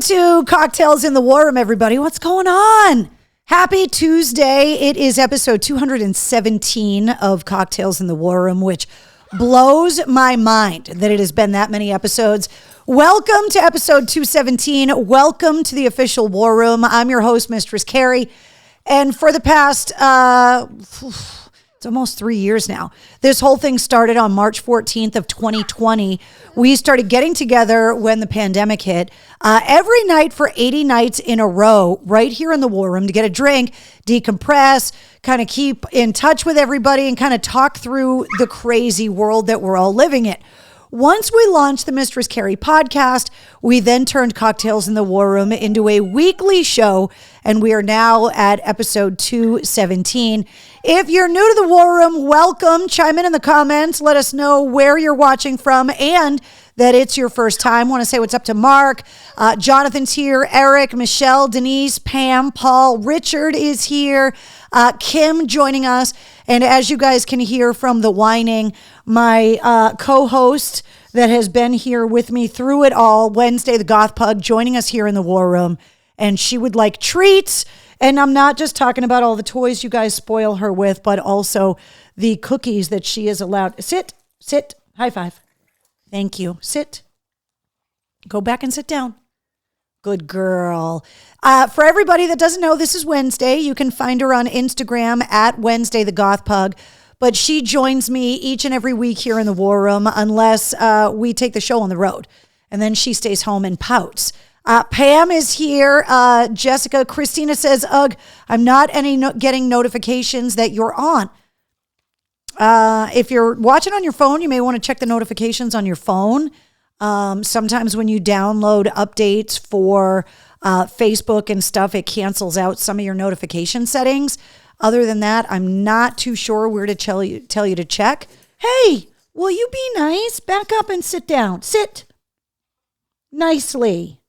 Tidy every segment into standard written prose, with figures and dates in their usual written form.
To Cocktails in the War Room, everybody. What's going on? Happy Tuesday. It is episode 217 of Cocktails in the War Room, which blows my mind that it has been that many episodes. Welcome to episode 217. Welcome to the official War Room. I'm your host, Mistress Carrie. And for the past, it's almost 3 years now. This whole thing started on March 14th of 2020. We started getting together when the pandemic hit every night for 80 nights in a row right here in the War Room to get a drink, decompress, kind of keep in touch with everybody and kind of talk through the crazy world that we're all living in. Once we launched the Mistress Carrie podcast, we then turned Cocktails in the War Room into a weekly show, and we are now at episode 217. If you're new to the War Room, welcome. Chime in the comments. Let us know where you're watching from and that it's your first time. Want to say what's up to Mark. Jonathan's here. Eric, Michelle, Denise, Pam, Paul, Richard is here. Kim joining us. And as you guys can hear from the whining, my co-host that has been here with me through it all, Wednesday the Goth Pug, joining us here in the War Room. And she would like treats. And I'm not just talking about all the toys you guys spoil her with, but also the cookies that she is allowed. Sit, high five. Thank you. Sit. Go back and sit down. Good girl. For everybody that doesn't know, this is Wednesday. You can find her on Instagram at Wednesday the Goth Pug. But she joins me each and every week here in the War Room unless we take the show on the road. And then she stays home and pouts. Pam is here. Jessica, Christina says, ugh, I'm not getting notifications that you're on. If you're watching on your phone, you may want to check the notifications on your phone. Sometimes when you download updates for Facebook and stuff, it cancels out some of your notification settings. Other than that, I'm not too sure where to tell you to check. Hey, will you be nice? Back up and sit down. Sit nicely.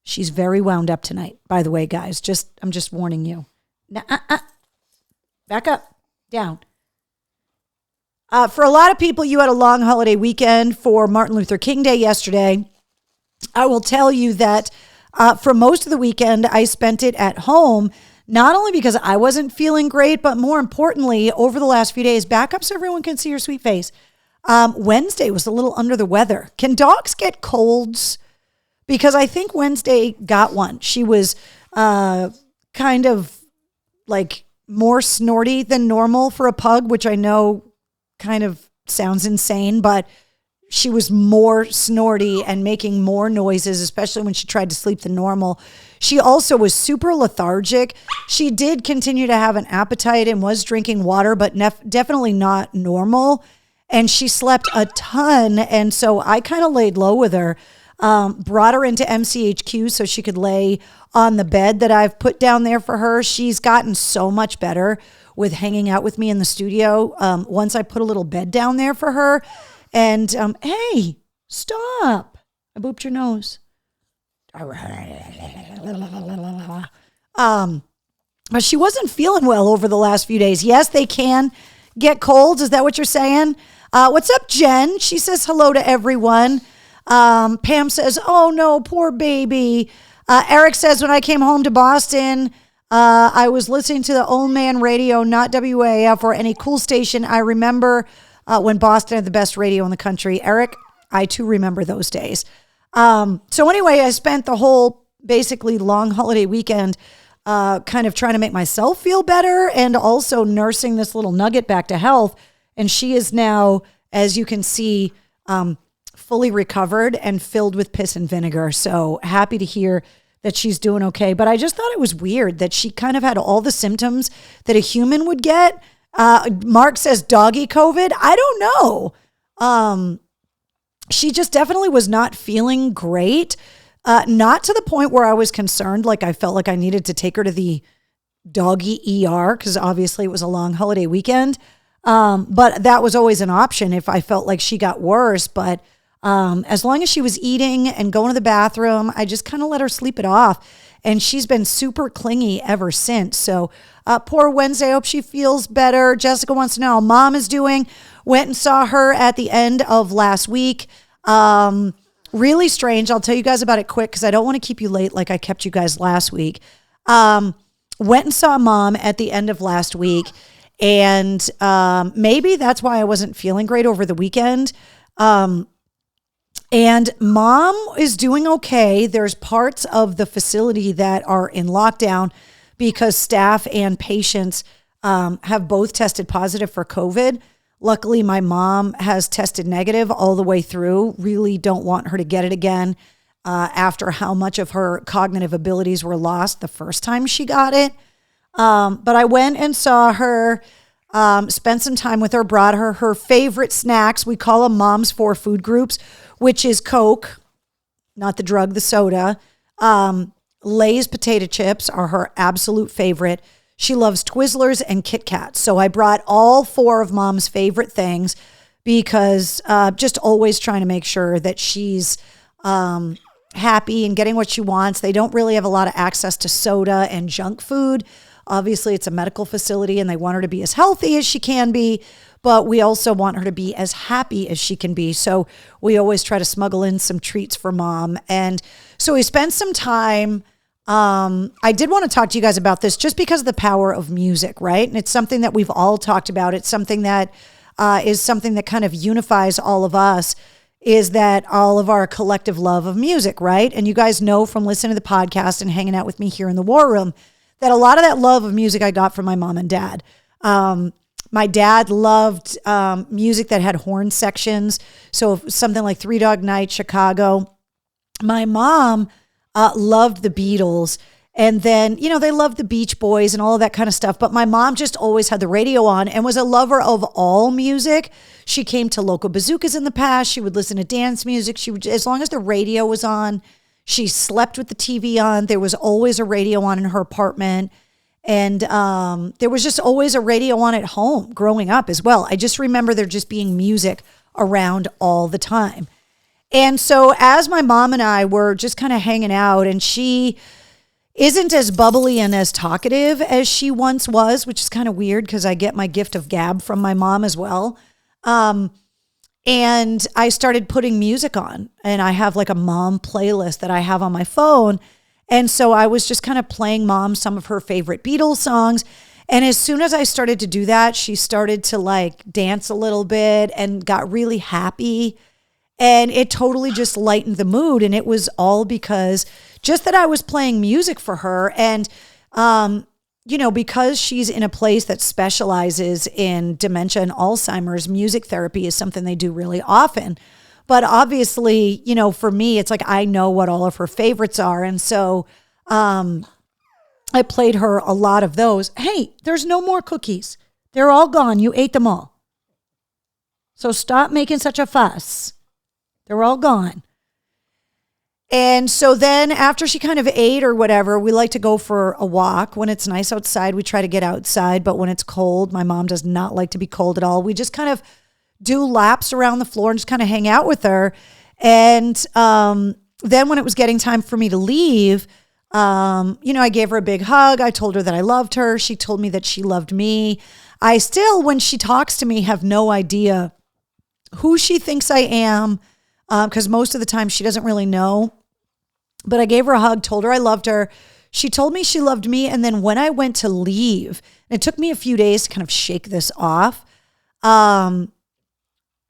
She's very wound up tonight, by the way, guys. I'm just warning you. Now, back up, down. For a lot of people, you had a long holiday weekend for Martin Luther King Day yesterday. I will tell you that for most of the weekend, I spent it at home, not only because I wasn't feeling great, but more importantly, over the last few days, back up so everyone can see your sweet face. Wednesday was a little under the weather. Can dogs get colds? Because I think Wednesday got one. She was kind of like more snorty than normal for a pug, which I know kind of sounds insane, but she was more snorty and making more noises, especially when she tried to sleep than normal. She also was super lethargic. She did continue to have an appetite and was drinking water, but definitely not normal. And she slept a ton. And so I kind of laid low with her. Brought her into MCHQ so she could lay on the bed that I've put down there for her. She's gotten so much better with hanging out with me in the studio. Once I put a little bed down there for her. And, hey, stop. I booped your nose. But she wasn't feeling well over the last few days. Yes, they can get colds. Is that what you're saying? What's up, Jen? She says hello to everyone. Pam says, oh no, poor baby. Eric says, when I came home to Boston, I was listening to the old man radio, not WAF or any cool station. I remember when Boston had the best radio in the country. Eric, I too remember those days. So anyway, I spent the whole basically long holiday weekend kind of trying to make myself feel better and also nursing this little nugget back to health. And she is now, as you can see, fully recovered and filled with piss and vinegar. So happy to hear that she's doing okay. But I just thought it was weird that she kind of had all the symptoms that a human would get. Mark says doggy COVID. I don't know. She just definitely was not feeling great. Not to the point where I was concerned. Like I felt like I needed to take her to the doggy ER because obviously it was a long holiday weekend. But that was always an option if I felt like she got worse. But as long as she was eating and going to the bathroom, I just kind of let her sleep it off. And she's been super clingy ever since. So poor Wednesday, I hope she feels better. Jessica wants to know how mom is doing. Went and saw her at the end of last week. really strange. I'll tell you guys about it quick because I don't want to keep you late like I kept you guys last week. Went and saw mom at the end of last week. And maybe that's why I wasn't feeling great over the weekend. And mom is doing okay. There's parts of the facility that are in lockdown because staff and patients have both tested positive for COVID. Luckily, my mom has tested negative all the way through. Really don't want her to get it again after how much of her cognitive abilities were lost the first time she got it. But I went and saw her, spent some time with her, brought her favorite snacks. We call them Mom's 4 food groups, which is Coke, not the drug, the soda. Lay's potato chips are her absolute favorite. She loves Twizzlers and Kit Kats. So I brought all 4 of Mom's favorite things because just always trying to make sure that she's happy and getting what she wants. They don't really have a lot of access to soda and junk food. Obviously, it's a medical facility and they want her to be as healthy as she can be, but we also want her to be as happy as she can be. So we always try to smuggle in some treats for mom. And so we spent some time. I did want to talk to you guys about this just because of the power of music, right? And it's something that we've all talked about. It's something that is something that kind of unifies all of us, is that all of our collective love of music, right? And you guys know from listening to the podcast and hanging out with me here in the War Room that a lot of that love of music I got from my mom and dad. My dad loved music that had horn sections. So something like Three Dog Night, Chicago. My mom loved the Beatles. And then, you know, they loved the Beach Boys and all of that kind of stuff. But my mom just always had the radio on and was a lover of all music. She came to Local Bazookas in the past. She would listen to dance music. She would, as long as the radio was on. She slept with the TV on. There was always a radio on in her apartment. And there was just always a radio on at home growing up as well. I just remember there just being music around all the time. And so as my mom and I were just kind of hanging out, and she isn't as bubbly and as talkative as she once was, which is kind of weird because I get my gift of gab from my mom as well. And I started putting music on, and I have like a mom playlist that I have on my phone. And so I was just kind of playing mom some of her favorite Beatles songs. And as soon as I started to do that, she started to like dance a little bit and got really happy. And it totally just lightened the mood. And it was all because just that I was playing music for her. And, you know, because she's in a place that specializes in dementia and Alzheimer's, music therapy is something they do really often. But obviously, you know, for me, it's like I know what all of her favorites are. And so I played her a lot of those. Hey, there's no more cookies. They're all gone. You ate them all. So stop making such a fuss. They're all gone. And so then after she kind of ate or whatever, we like to go for a walk. When it's nice outside, we try to get outside. But when it's cold, my mom does not like to be cold at all. We just kind of do laps around the floor and just kind of hang out with her. And then when it was getting time for me to leave, you know, I gave her a big hug. I told her that I loved her. She told me that she loved me. I still, when she talks to me, have no idea who she thinks I am, because most of the time she doesn't really know. But I gave her a hug, told her I loved her. She told me she loved me. And then when I went to leave, and it took me a few days to kind of shake this off,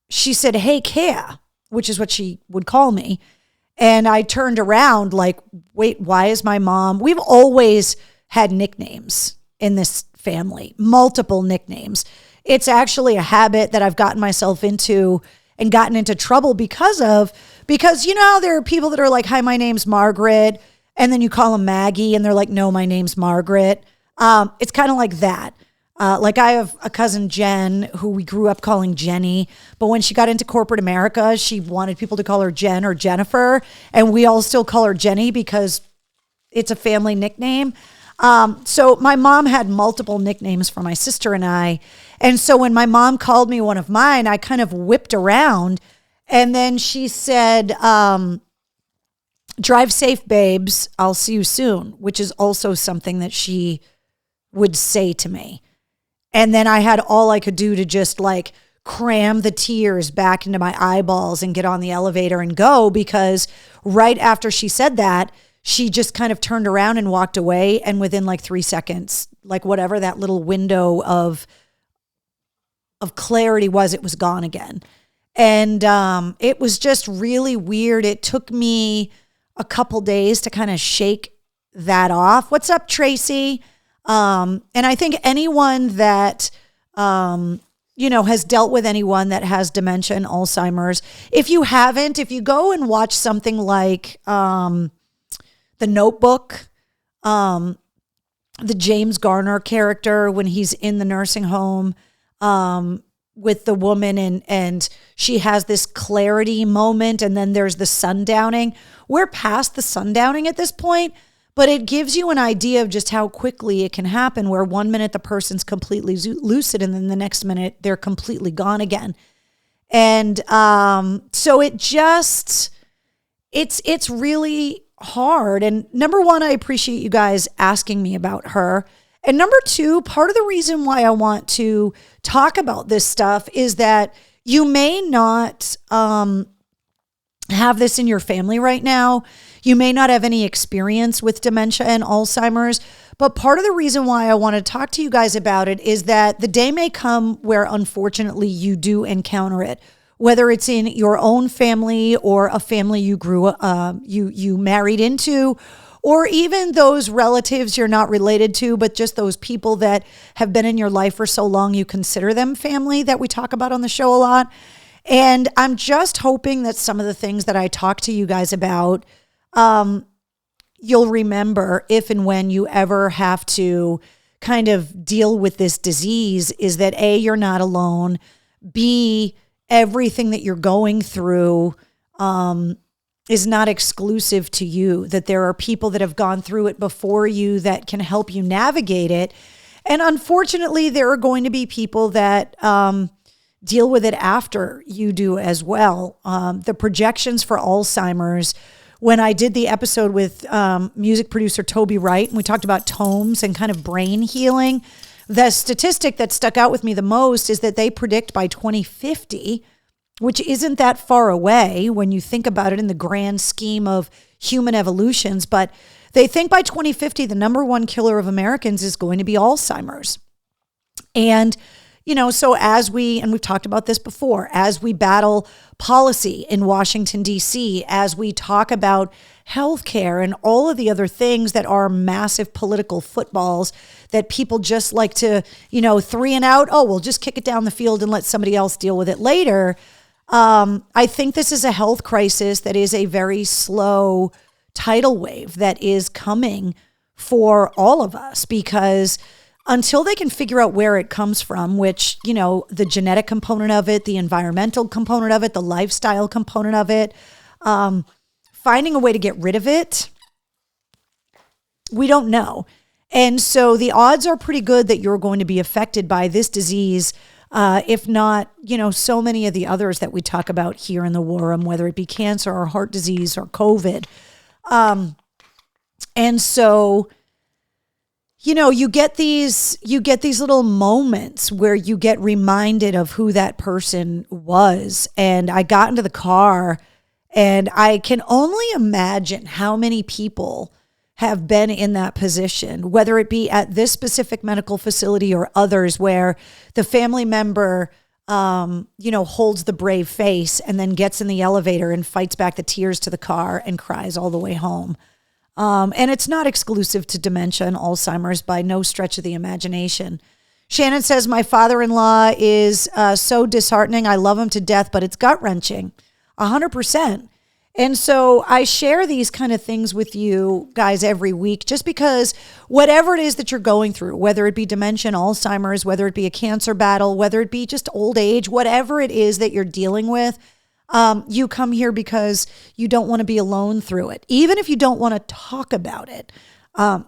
she said, "Hey, Kea," which is what she would call me. And I turned around like, wait, why is my mom? We've always had nicknames in this family, multiple nicknames. It's actually a habit that I've gotten myself into and gotten into trouble because you know, there are people that are like, "Hi, my name's Margaret." And then you call them Maggie and they're like, "No, my name's Margaret." It's kind of like that. Like I have a cousin, Jen, who we grew up calling Jenny. But when she got into corporate America, she wanted people to call her Jen or Jennifer. And we all still call her Jenny because it's a family nickname. So my mom had multiple nicknames for my sister and I. And so when my mom called me one of mine, I kind of whipped around. And then she said, "Drive safe, babes. I'll see you soon," which is also something that she would say to me. And then I had all I could do to just like cram the tears back into my eyeballs and get on the elevator and go, because right after she said that, she just kind of turned around and walked away. And within like 3 seconds, like whatever that little window of clarity was, it was gone again. And it was just really weird. It took me a couple days to kind of shake that off. What's up, Tracy? And I think anyone that, has dealt with anyone that has dementia and Alzheimer's, if you haven't, if you go and watch something like The Notebook, the James Garner character when he's in the nursing home, with the woman and she has this clarity moment, and then there's the sundowning. We're past the sundowning at this point, but it gives you an idea of just how quickly it can happen, where 1 minute the person's completely lucid and then the next minute they're completely gone again. And so it's really hard. And number one, I appreciate you guys asking me about her. And number two, part of the reason why I want to talk about this stuff is that you may not have this in your family right now. You may not have any experience with dementia and Alzheimer's, but part of the reason why I want to talk to you guys about it is that the day may come where unfortunately you do encounter it, whether it's in your own family or a family you married into, or even those relatives you're not related to, but just those people that have been in your life for so long you consider them family, that we talk about on the show a lot. And I'm just hoping that some of the things that I talk to you guys about, you'll remember if and when you ever have to kind of deal with this disease, is that A, you're not alone, B, everything that you're going through is not exclusive to you, that there are people that have gone through it before you that can help you navigate it. And unfortunately, there are going to be people that deal with it after you do as well. The projections for Alzheimer's, when I did the episode with music producer Toby Wright, and we talked about tomes and kind of brain healing, the statistic that stuck out with me the most is that they predict by 2050, which isn't that far away when you think about it in the grand scheme of human evolutions, but they think by 2050, the number one killer of Americans is going to be Alzheimer's. And, so as and we've talked about this before, as we battle policy in Washington, D.C., as we talk about healthcare and all of the other things that are massive political footballs that people just like to, 3 and out, we'll just kick it down the field and let somebody else deal with it later. I think this is a health crisis that is a very slow tidal wave that is coming for all of us, because until they can figure out where it comes from, which, the genetic component of it, the environmental component of it, the lifestyle component of it, finding a way to get rid of it, we don't know. And so the odds are pretty good that you're going to be affected by this disease, if not, so many of the others that we talk about here in the War Room, whether it be cancer or heart disease or COVID. And so, you get these little moments where you get reminded of who that person was. And I got into the car and I can only imagine how many people have been in that position, whether it be at this specific medical facility or others, where the family member, holds the brave face and then gets in the elevator and fights back the tears to the car and cries all the way home. And it's not exclusive to dementia and Alzheimer's by no stretch of the imagination. Shannon says, my father-in-law is so disheartening. I love him to death, but it's gut-wrenching, 100%. And so I share these kind of things with you guys every week, just because whatever it is that you're going through, whether it be dementia, Alzheimer's, whether it be a cancer battle, whether it be just old age, whatever it is that you're dealing with, you come here because you don't want to be alone through it. Even if you don't want to talk about it,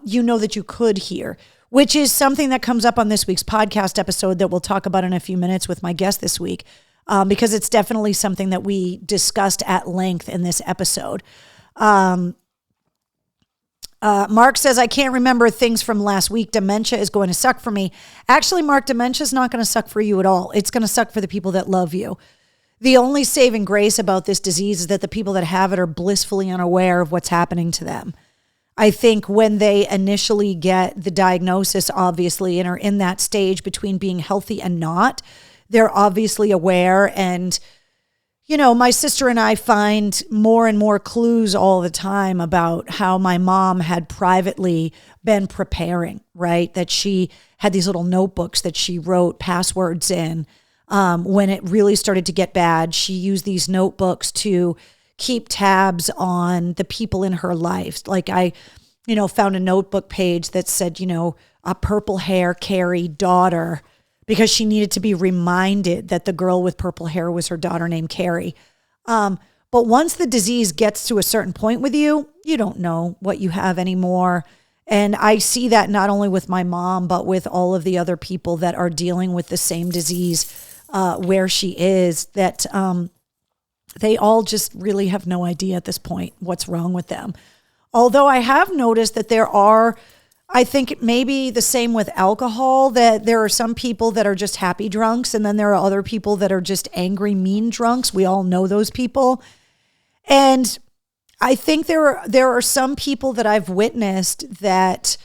you know that you could hear, which is something that comes up on this week's podcast episode that we'll talk about in a few minutes with my guest this week. Because it's definitely something that we discussed at length in this episode. Mark says, I can't remember things from last week. Dementia is going to suck for me. Actually, Mark, dementia is not going to suck for you at all. It's going to suck for the people that love you. The only saving grace about this disease is that the people that have it are blissfully unaware of what's happening to them. I think when they initially get the diagnosis, obviously, and are in that stage between being healthy and not, they're obviously aware. And, you know, my sister and I find more and more clues all the time about how my mom had privately been preparing, right? That she had these little notebooks that she wrote passwords in. When it really started to get bad, she used these notebooks to keep tabs on the people in her life. Like I, found a notebook page that said, a purple hair Carrie daughter, because she needed to be reminded that the girl with purple hair was her daughter named Carrie. But once the disease gets to a certain point with you, you don't know what you have anymore. And I see that not only with my mom, but with all of the other people that are dealing with the same disease where she is, that they all just really have no idea at this point what's wrong with them. Although I have noticed that there are, I think maybe the same with alcohol, that there are some people that are just happy drunks, and then there are other people that are just angry, mean drunks. We all know those people. And I think there are some people that I've witnessed that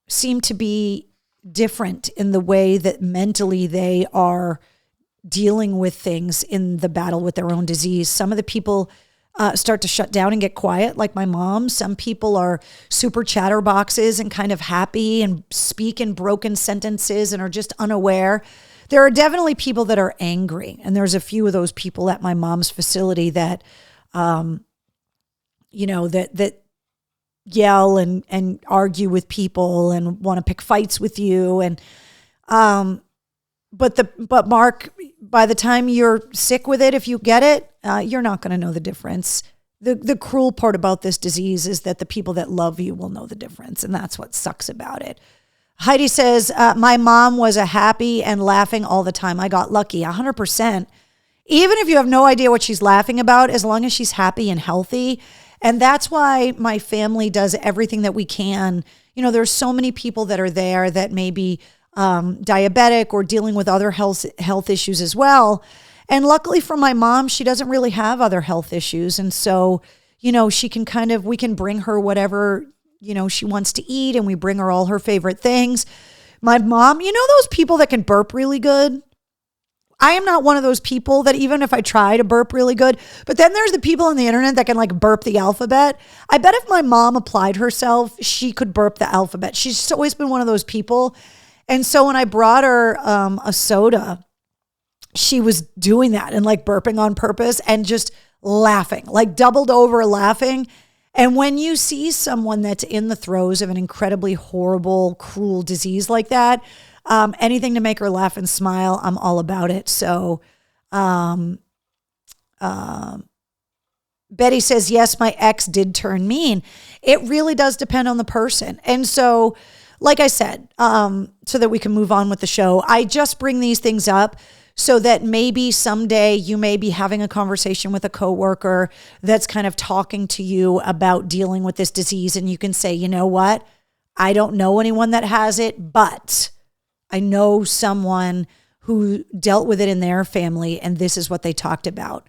seem to be different in the way that mentally they are dealing with things in the battle with their own disease. Some of the people start to shut down and get quiet, like my mom. Some people are super chatterboxes and kind of happy and speak in broken sentences and are just unaware. There are definitely people that are angry, and there's a few of those people at my mom's facility that, that yell and argue with people and want to pick fights with you. And but Mark, by the time you're sick with it, if you get it, you're not going to know the difference. The cruel part about this disease is that the people that love you will know the difference, and that's what sucks about it. Heidi says, my mom was a happy and laughing all the time. I got lucky, 100%. Even if you have no idea what she's laughing about, as long as she's happy and healthy. And that's why my family does everything that we can. There's so many people that are there that may be diabetic or dealing with other health issues as well. And luckily for my mom, she doesn't really have other health issues. And so, she can we can bring her whatever, she wants to eat, and we bring her all her favorite things. My mom, those people that can burp really good? I am not one of those people that, even if I try to burp really good, but then there's the people on the internet that can burp the alphabet. I bet if my mom applied herself, she could burp the alphabet. She's always been one of those people. And so when I brought her a soda, she was doing that and burping on purpose and just laughing, doubled over laughing. And when you see someone that's in the throes of an incredibly horrible, cruel disease like that, anything to make her laugh and smile, I'm all about it. So Betty says, yes, my ex did turn mean. It really does depend on the person. And so, like I said, so that we can move on with the show, I just bring these things up so that maybe someday you may be having a conversation with a coworker that's kind of talking to you about dealing with this disease. And you can say, you know what? I don't know anyone that has it, but I know someone who dealt with it in their family, and this is what they talked about.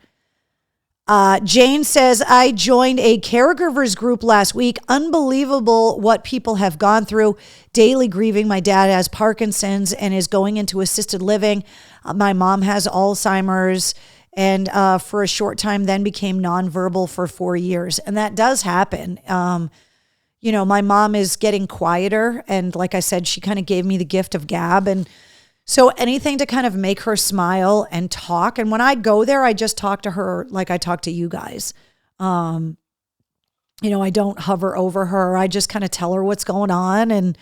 Jane says, I joined a caregivers group last week. Unbelievable what people have gone through. Daily grieving. My dad has Parkinson's and is going into assisted living. My mom has Alzheimer's, and for a short time then became nonverbal for 4 years. And that does happen. My mom is getting quieter. And like I said, she kind of gave me the gift of gab. And so anything to kind of make her smile and talk. And when I go there, I just talk to her like I talk to you guys. I don't hover over her. I just kind of tell her what's going on. And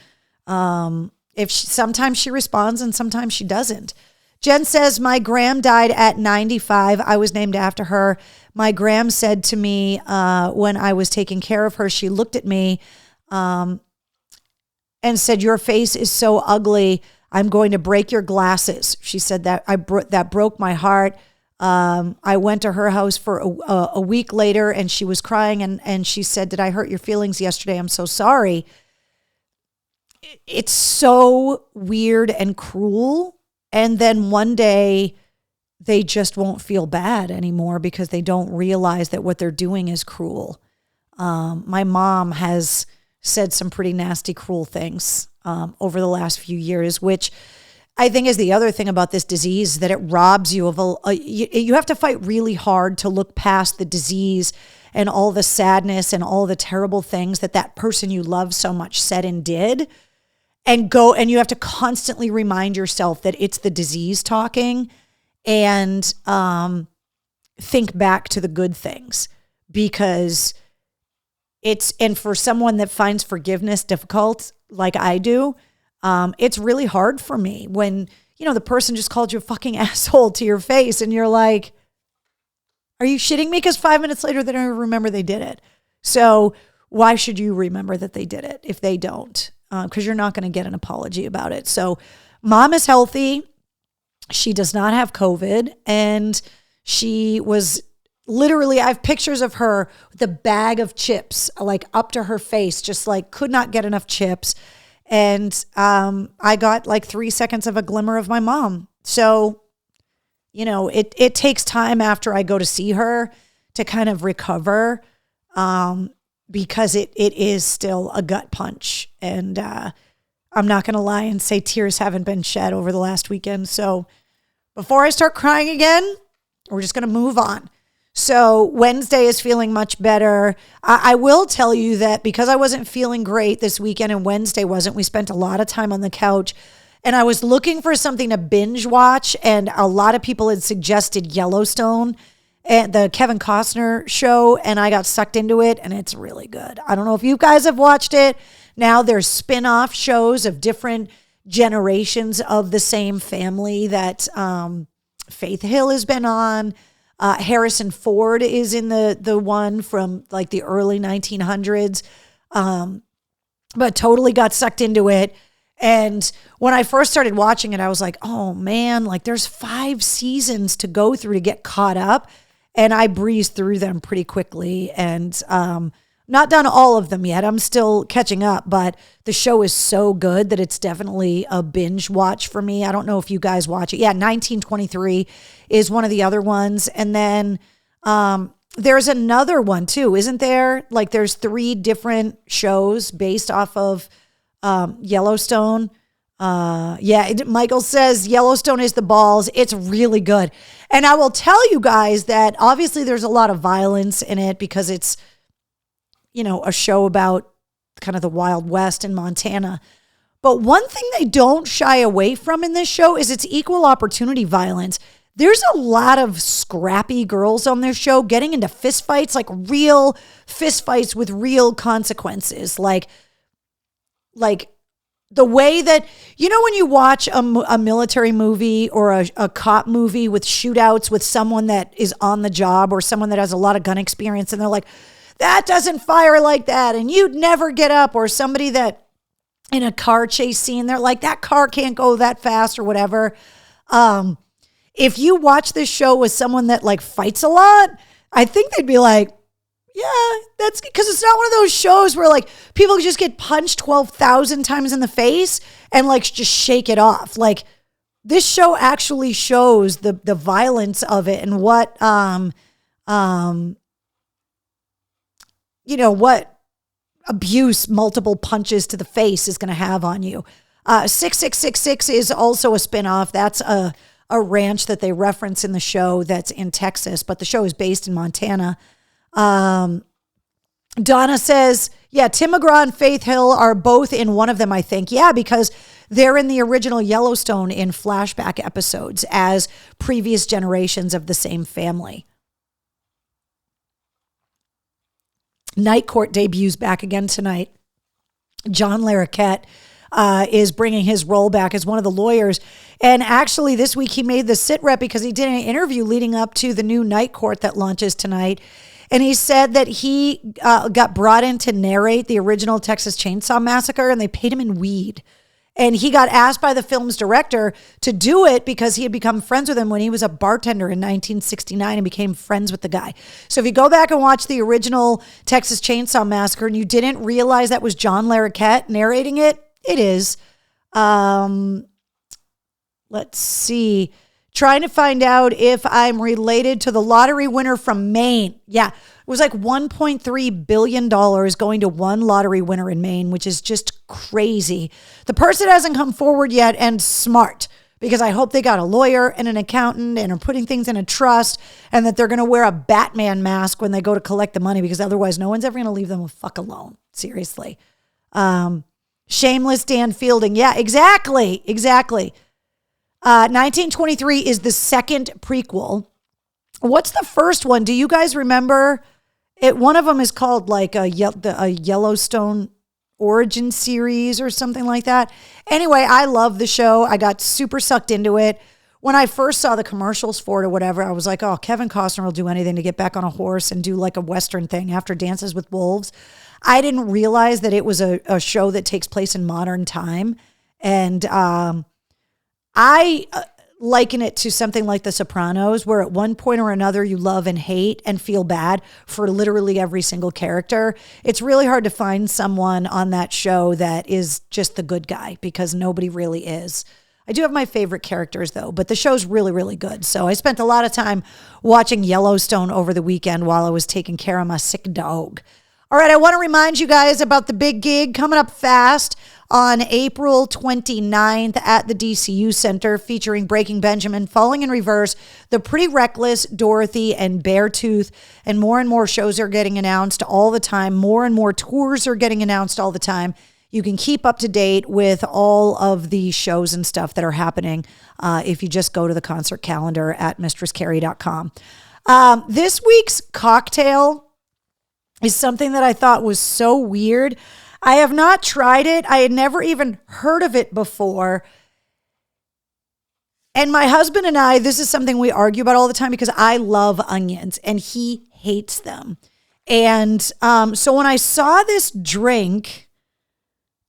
sometimes she responds and sometimes she doesn't. Jen says, my gram died at 95. I was named after her. My gram said to me when I was taking care of her, she looked at me and said, your face is so ugly. I'm going to break your glasses. She said that that broke my heart. I went to her house for a week later, and she was crying, and she said, "Did I hurt your feelings yesterday? I'm so sorry." It's so weird and cruel. And then one day they just won't feel bad anymore because they don't realize that what they're doing is cruel. My mom has said some pretty nasty, cruel things over the last few years, which I think is the other thing about this disease, that it robs you of you have to fight really hard to look past the disease and all the sadness and all the terrible things that person you love so much said and did, and you have to constantly remind yourself that it's the disease talking, and think back to the good things, because and for someone that finds forgiveness difficult like I do, it's really hard for me when, the person just called you a fucking asshole to your face and you're like, are you shitting me? Because 5 minutes later, they don't even remember they did it. So why should you remember that they did it if they don't? Because you're not going to get an apology about it. So mom is healthy. She does not have COVID. And she was literally, I have pictures of her with a bag of chips, like up to her face, just like could not get enough chips. And I got like 3 seconds of a glimmer of my mom. So, it takes time after I go to see her to kind of recover, because it is still a gut punch. And I'm not going to lie and say tears haven't been shed over the last weekend. So before I start crying again, we're just going to move on. So Wednesday is feeling much better. I will tell you that because I wasn't feeling great this weekend and Wednesday wasn't, we spent a lot of time on the couch, and I was looking for something to binge watch, and a lot of people had suggested Yellowstone, and the Kevin Costner show, and I got sucked into it, and it's really good. I don't know if you guys have watched it. Now there's spin-off shows of different generations of the same family that Faith Hill has been on. Harrison Ford is in the one from like the early 1900s, but totally got sucked into it. And when I first started watching it, I was like, oh man, like there's 5 seasons to go through to get caught up. And I breezed through them pretty quickly, and not done all of them yet. I'm still catching up, but the show is so good that it's definitely a binge watch for me. I don't know if you guys watch it. Yeah, 1923 is one of the other ones. And then there's another one too, isn't there? Like there's 3 different shows based off of Yellowstone. Michael says Yellowstone is the balls. It's really good. And I will tell you guys that obviously there's a lot of violence in it because it's, a show about kind of the Wild West in Montana. But one thing they don't shy away from in this show is it's equal opportunity violence. There's a lot of scrappy girls on their show getting into fistfights, like real fistfights with real consequences. Like the way that, when you watch a military movie or a cop movie with shootouts with someone that is on the job or someone that has a lot of gun experience, and they're like, that doesn't fire like that, and you'd never get up, or somebody that in a car chase scene, they're like, that car can't go that fast or whatever. If you watch this show with someone that like fights a lot, I think they'd be like, yeah, that's because it's not one of those shows where like people just get punched 12,000 times in the face and like just shake it off. Like this show actually shows the violence of it and what what abuse multiple punches to the face is going to have on you. 6666 is also a spinoff. That's a ranch that they reference in the show that's in Texas, but the show is based in Montana. Donna says, yeah, Tim McGraw and Faith Hill are both in one of them, I think. Yeah, because they're in the original Yellowstone in flashback episodes as previous generations of the same family. Night Court debuts back again tonight. John Larroquette is bringing his role back as one of the lawyers. And actually this week he made the sit rep because he did an interview leading up to the new Night Court that launches tonight. And he said that he got brought in to narrate the original Texas Chainsaw Massacre, and they paid him in weed. And he got asked by the film's director to do it because he had become friends with him when he was a bartender in 1969 and became friends with the guy. So if you go back and watch the original Texas Chainsaw Massacre and you didn't realize that was John Larroquette narrating it, it is. Let's see. Trying to find out if I'm related to the lottery winner from Maine. Yeah, it was like $1.3 billion going to one lottery winner in Maine, which is just crazy. The person hasn't come forward yet, and smart, because I hope they got a lawyer and an accountant and are putting things in a trust, and that they're going to wear a Batman mask when they go to collect the money, because otherwise no one's ever going to leave them the fuck alone. Seriously. Shameless Dan Fielding. Yeah, exactly. 1923 is the second prequel. What's the first one? Do you guys remember? One of them is called like a Yellowstone origin series or something like that. Anyway, I love the show. I got super sucked into it. When I first saw the commercials for it or whatever, I was like, oh, Kevin Costner will do anything to get back on a horse and do like a Western thing after Dances with Wolves. I didn't realize that it was a show that takes place in modern time. And I liken it to something like The Sopranos, where at one point or another you love and hate and feel bad for literally every single character. It's really hard to find someone on that show that is just the good guy, because nobody really is. I do have my favorite characters though, but the show's really, really good. So I spent a lot of time watching Yellowstone over the weekend while I was taking care of my sick dog. All right, I want to remind you guys about the big gig coming up fast on April 29th at the DCU Center, featuring Breaking Benjamin, Falling in Reverse, The Pretty Reckless, Dorothy, and Beartooth. And more shows are getting announced all the time. More and more tours are getting announced all the time. You can keep up to date with all of the shows and stuff that are happening if you just go to the concert calendar at mistresscarrie.com. This week's cocktail is something that I thought was so weird. I have not tried it. I had never even heard of it before. And my husband and I, this is something we argue about all the time, because I love onions and he hates them. And so when I saw this drink,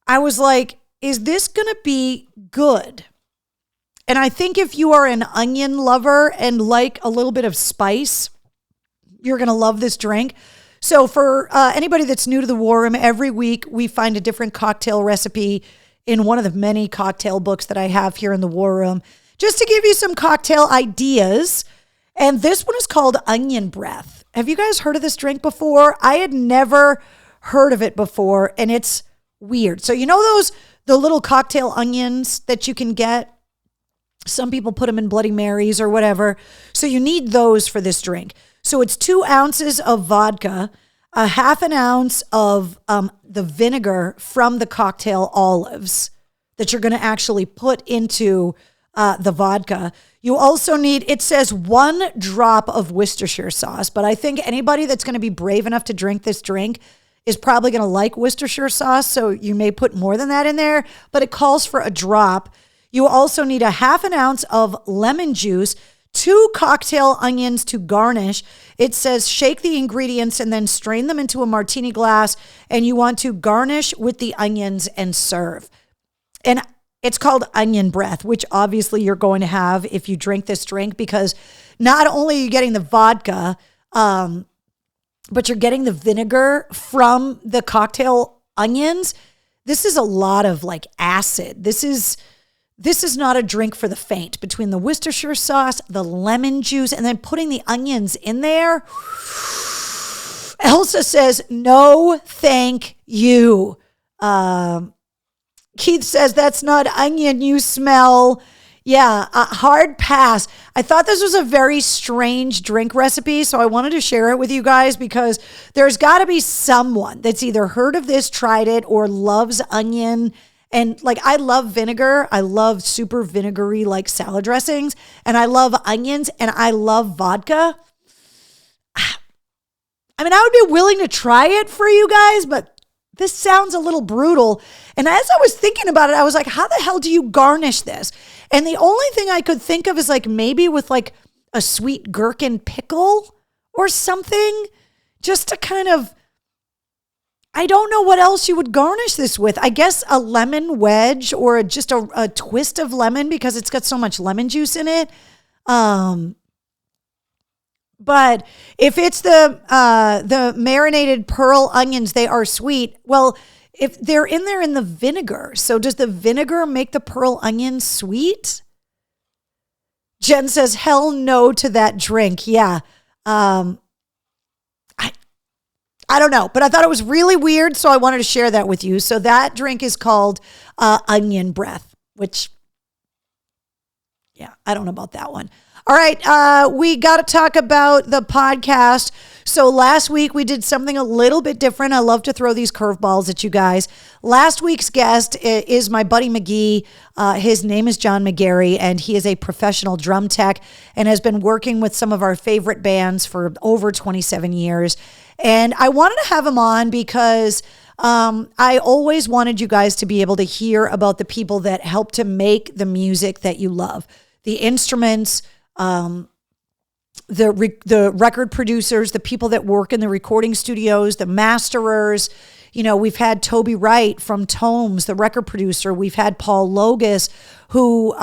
I was like, is this going to be good? And I think if you are an onion lover and like a little bit of spice, you're going to love this drink. So for anybody that's new to the War Room, every week we find a different cocktail recipe in one of the many cocktail books that I have here in the War Room, just to give you some cocktail ideas. And this one is called Onion Breath. Have you guys heard of this drink before? I had never heard of it before, and it's weird. So you know the little cocktail onions that you can get? Some people put them in Bloody Marys or whatever. So you need those for this drink. So it's 2 ounces of vodka, a half an ounce of the vinegar from the cocktail olives that you're going to actually put into the vodka. You also need, it says 1 drop of Worcestershire sauce, but I think anybody that's going to be brave enough to drink this drink is probably going to like Worcestershire sauce, so you may put more than that in there, but it calls for a drop. You also need a half an ounce of lemon juice, 2 cocktail onions to garnish. It says shake the ingredients and then strain them into a martini glass, and you want to garnish with the onions and serve. And it's called Onion Breath, which obviously you're going to have if you drink this drink, because not only are you getting the vodka, but you're getting the vinegar from the cocktail onions. This is a lot of like acid. This is not a drink for the faint. Between the Worcestershire sauce, the lemon juice, and then putting the onions in there. Elsa says, no, thank you. Keith says, that's not onion you smell. Yeah, a hard pass. I thought this was a very strange drink recipe, so I wanted to share it with you guys, because there's got to be someone that's either heard of this, tried it, or loves onion. And like, I love vinegar. I love super vinegary like salad dressings, and I love onions, and I love vodka. I mean, I would be willing to try it for you guys, but this sounds a little brutal. And as I was thinking about it, I was like, how the hell do you garnish this? And the only thing I could think of is like maybe with like a sweet gherkin pickle or something, just to kind of, I don't know what else you would garnish this with. I guess a lemon wedge or just a twist of lemon because it's got so much lemon juice in it. But if it's the marinated pearl onions, they are sweet. Well, if they're in there in the vinegar, so does the vinegar make the pearl onions sweet? Jen says, hell no to that drink. Yeah. I don't know, but I thought it was really weird, so I wanted to share that with you. So that drink is called Onion Breath, which, yeah, I don't know about that one. All right, we got to talk about the podcast. So last week we did something a little bit different. I love to throw these curveballs at you guys. Last week's guest is my buddy McGee. His name is John McGarry, and he is a professional drum tech and has been working with some of our favorite bands for over 27 years. And I wanted to have him on because I always wanted you guys to be able to hear about the people that help to make the music that you love. The instruments, the record producers, the people that work in the recording studios, the masterers. You know, we've had Toby Wright from Tomes, the record producer. We've had Paul Logus, who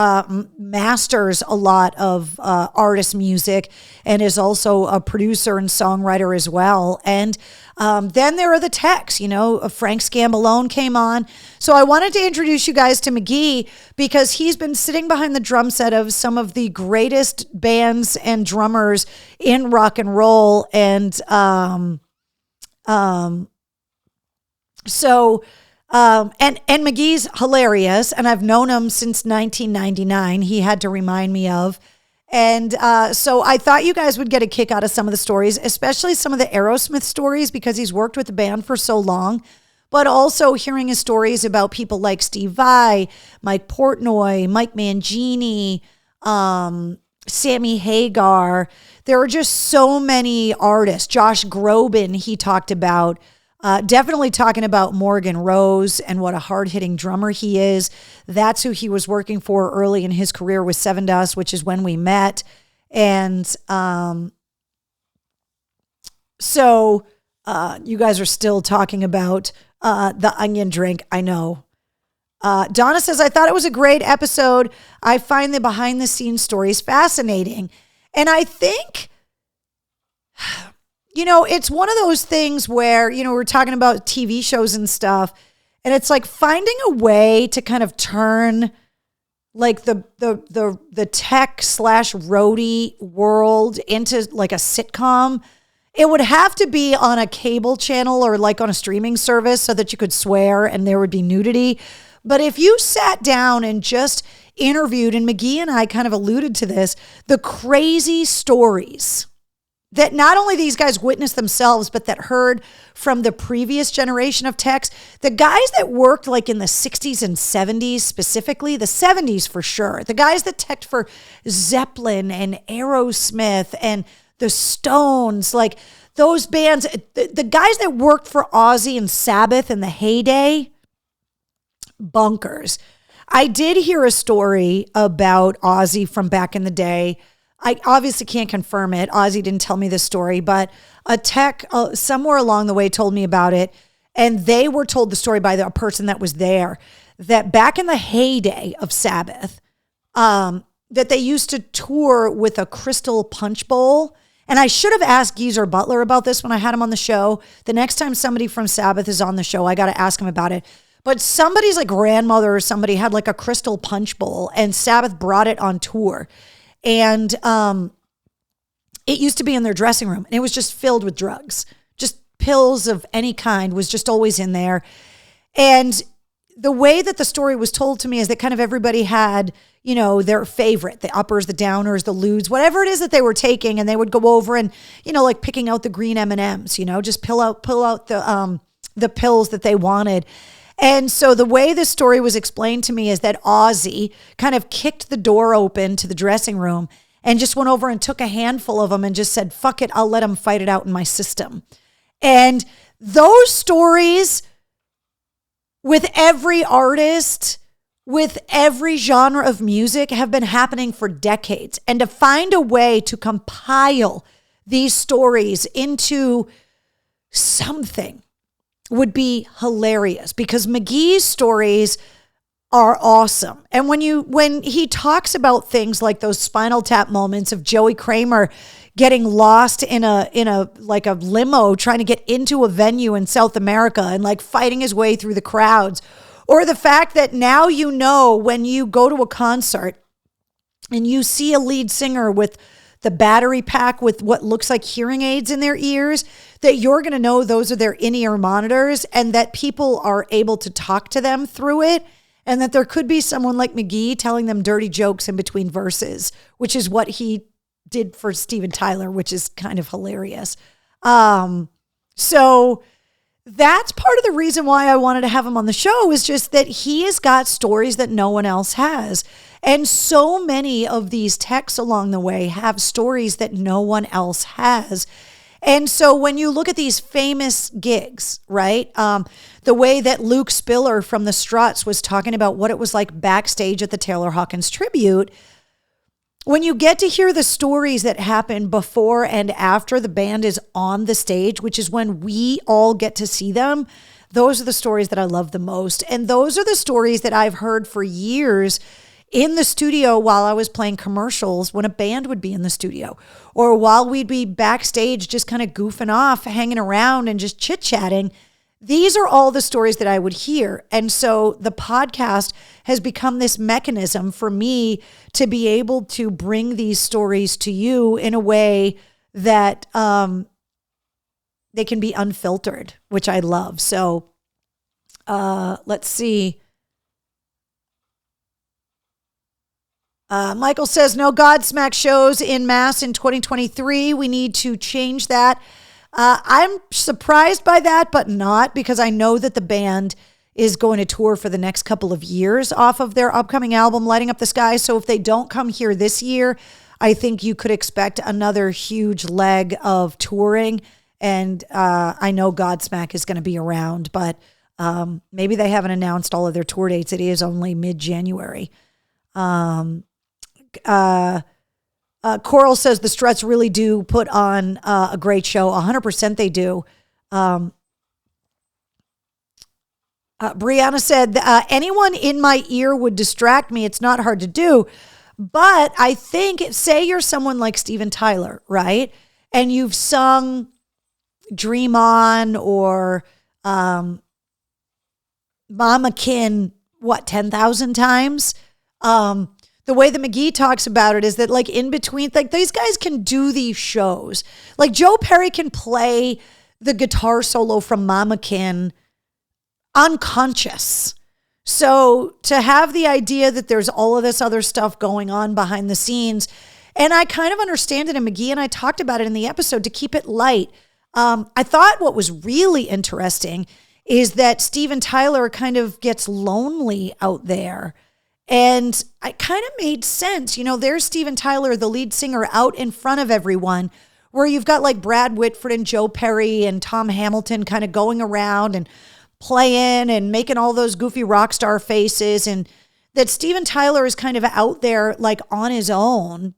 masters a lot of artist music and is also a producer and songwriter as well. And then there are the techs, you know, Frank Scambolone came on. So I wanted to introduce you guys to McGee because he's been sitting behind the drum set of some of the greatest bands and drummers in rock and roll. And McGee's hilarious, and I've known him since 1999. He had to remind me of. And so I thought you guys would get a kick out of some of the stories, especially some of the Aerosmith stories, because he's worked with the band for so long, but also hearing his stories about people like Steve Vai, Mike Portnoy, Mike Mangini, Sammy Hagar. There are just so many artists. Josh Groban, he talked about. Definitely talking about Morgan Rose and what a hard-hitting drummer he is. That's who he was working for early in his career with Sevendust, which is when we met. And so you guys are still talking about the onion drink. I know. Donna says, I thought it was a great episode. I find the behind-the-scenes stories fascinating. And I think... You know, it's one of those things where, you know, we're talking about TV shows and stuff, and it's like finding a way to kind of turn like the tech / roadie world into like a sitcom. It would have to be on a cable channel or like on a streaming service so that you could swear and there would be nudity. But if you sat down and just interviewed, and McGee and I kind of alluded to this, the crazy stories that not only these guys witnessed themselves, but that heard from the previous generation of techs, the guys that worked like in the 60s and 70s, specifically the 70s for sure, the guys that teched for Zeppelin and Aerosmith and the Stones, like those bands, the guys that worked for Ozzy and Sabbath in the heyday, bunkers. I did hear a story about Ozzy from back in the day. I obviously can't confirm it. Ozzy didn't tell me this story, but a tech somewhere along the way told me about it. And they were told the story by the person that was there, that back in the heyday of Sabbath, that they used to tour with a crystal punch bowl. And I should have asked Geezer Butler about this when I had him on the show. The next time somebody from Sabbath is on the show, I got to ask him about it. But somebody's like grandmother or somebody had like a crystal punch bowl, and Sabbath brought it on tour. And it used to be in their dressing room, and it was just filled with drugs. Just pills of any kind was just always in there. And the way that the story was told to me is that kind of everybody had, you know, their favorite, the uppers, the downers, the ludes, whatever it is that they were taking. And they would go over and, you know, like picking out the green M&Ms, you know, just pull out the pills that they wanted. And so the way the story was explained to me is that Ozzy kind of kicked the door open to the dressing room and just went over and took a handful of them and just said, fuck it, I'll let them fight it out in my system. And those stories with every artist, with every genre of music have been happening for decades. And to find a way to compile these stories into something would be hilarious because McGee's stories are awesome. And when he talks about things like those Spinal Tap moments of Joey Kramer getting lost in a like a limo trying to get into a venue in South America and like fighting his way through the crowds, or the fact that now when you go to a concert and you see a lead singer with the battery pack with what looks like hearing aids in their ears, that you're going to know those are their in-ear monitors and that people are able to talk to them through it, and that there could be someone like McGee telling them dirty jokes in between verses, which is what he did for Steven Tyler, which is kind of hilarious. So that's part of the reason why I wanted to have him on the show, is just that he has got stories that no one else has. And so many of these texts along the way have stories that no one else has. And so when you look at these famous gigs, right? The way that Luke Spiller from the Struts was talking about what it was like backstage at the Taylor Hawkins tribute, when you get to hear the stories that happen before and after the band is on the stage, which is when we all get to see them, those are the stories that I love the most. And those are the stories that I've heard for years in the studio while I was playing commercials when a band would be in the studio, or while we'd be backstage just kind of goofing off, hanging around and just chit-chatting. These are all the stories that I would hear. And so the podcast has become this mechanism for me to be able to bring these stories to you in a way that they can be unfiltered, which I love. So let's see. Michael says, no Godsmack shows in mass in 2023. We need to change that. I'm surprised by that, but not, because I know that the band is going to tour for the next couple of years off of their upcoming album, Lighting Up the Sky. So if they don't come here this year, I think you could expect another huge leg of touring. And I know Godsmack is going to be around, but maybe they haven't announced all of their tour dates. It is only mid-January. Coral says the Struts really do put on a great show. 100% they do. Brianna said, anyone in my ear would distract me. It's not hard to do. But I think, say you're someone like Steven Tyler, right? And you've sung Dream On or Mama Kin, 10,000 times? The way that McGee talks about it is that, like, in between, like, these guys can do these shows. Like, Joe Perry can play the guitar solo from Mama Kin unconscious. So to have the idea that there's all of this other stuff going on behind the scenes, and I kind of understand it in McGee, and I talked about it in the episode, to keep it light. I thought what was really interesting is that Steven Tyler kind of gets lonely out there. And it kind of made sense. You know, there's Steven Tyler, the lead singer, out in front of everyone, where you've got like Brad Whitford and Joe Perry and Tom Hamilton kind of going around and playing and making all those goofy rock star faces. And that Steven Tyler is kind of out there like on his own.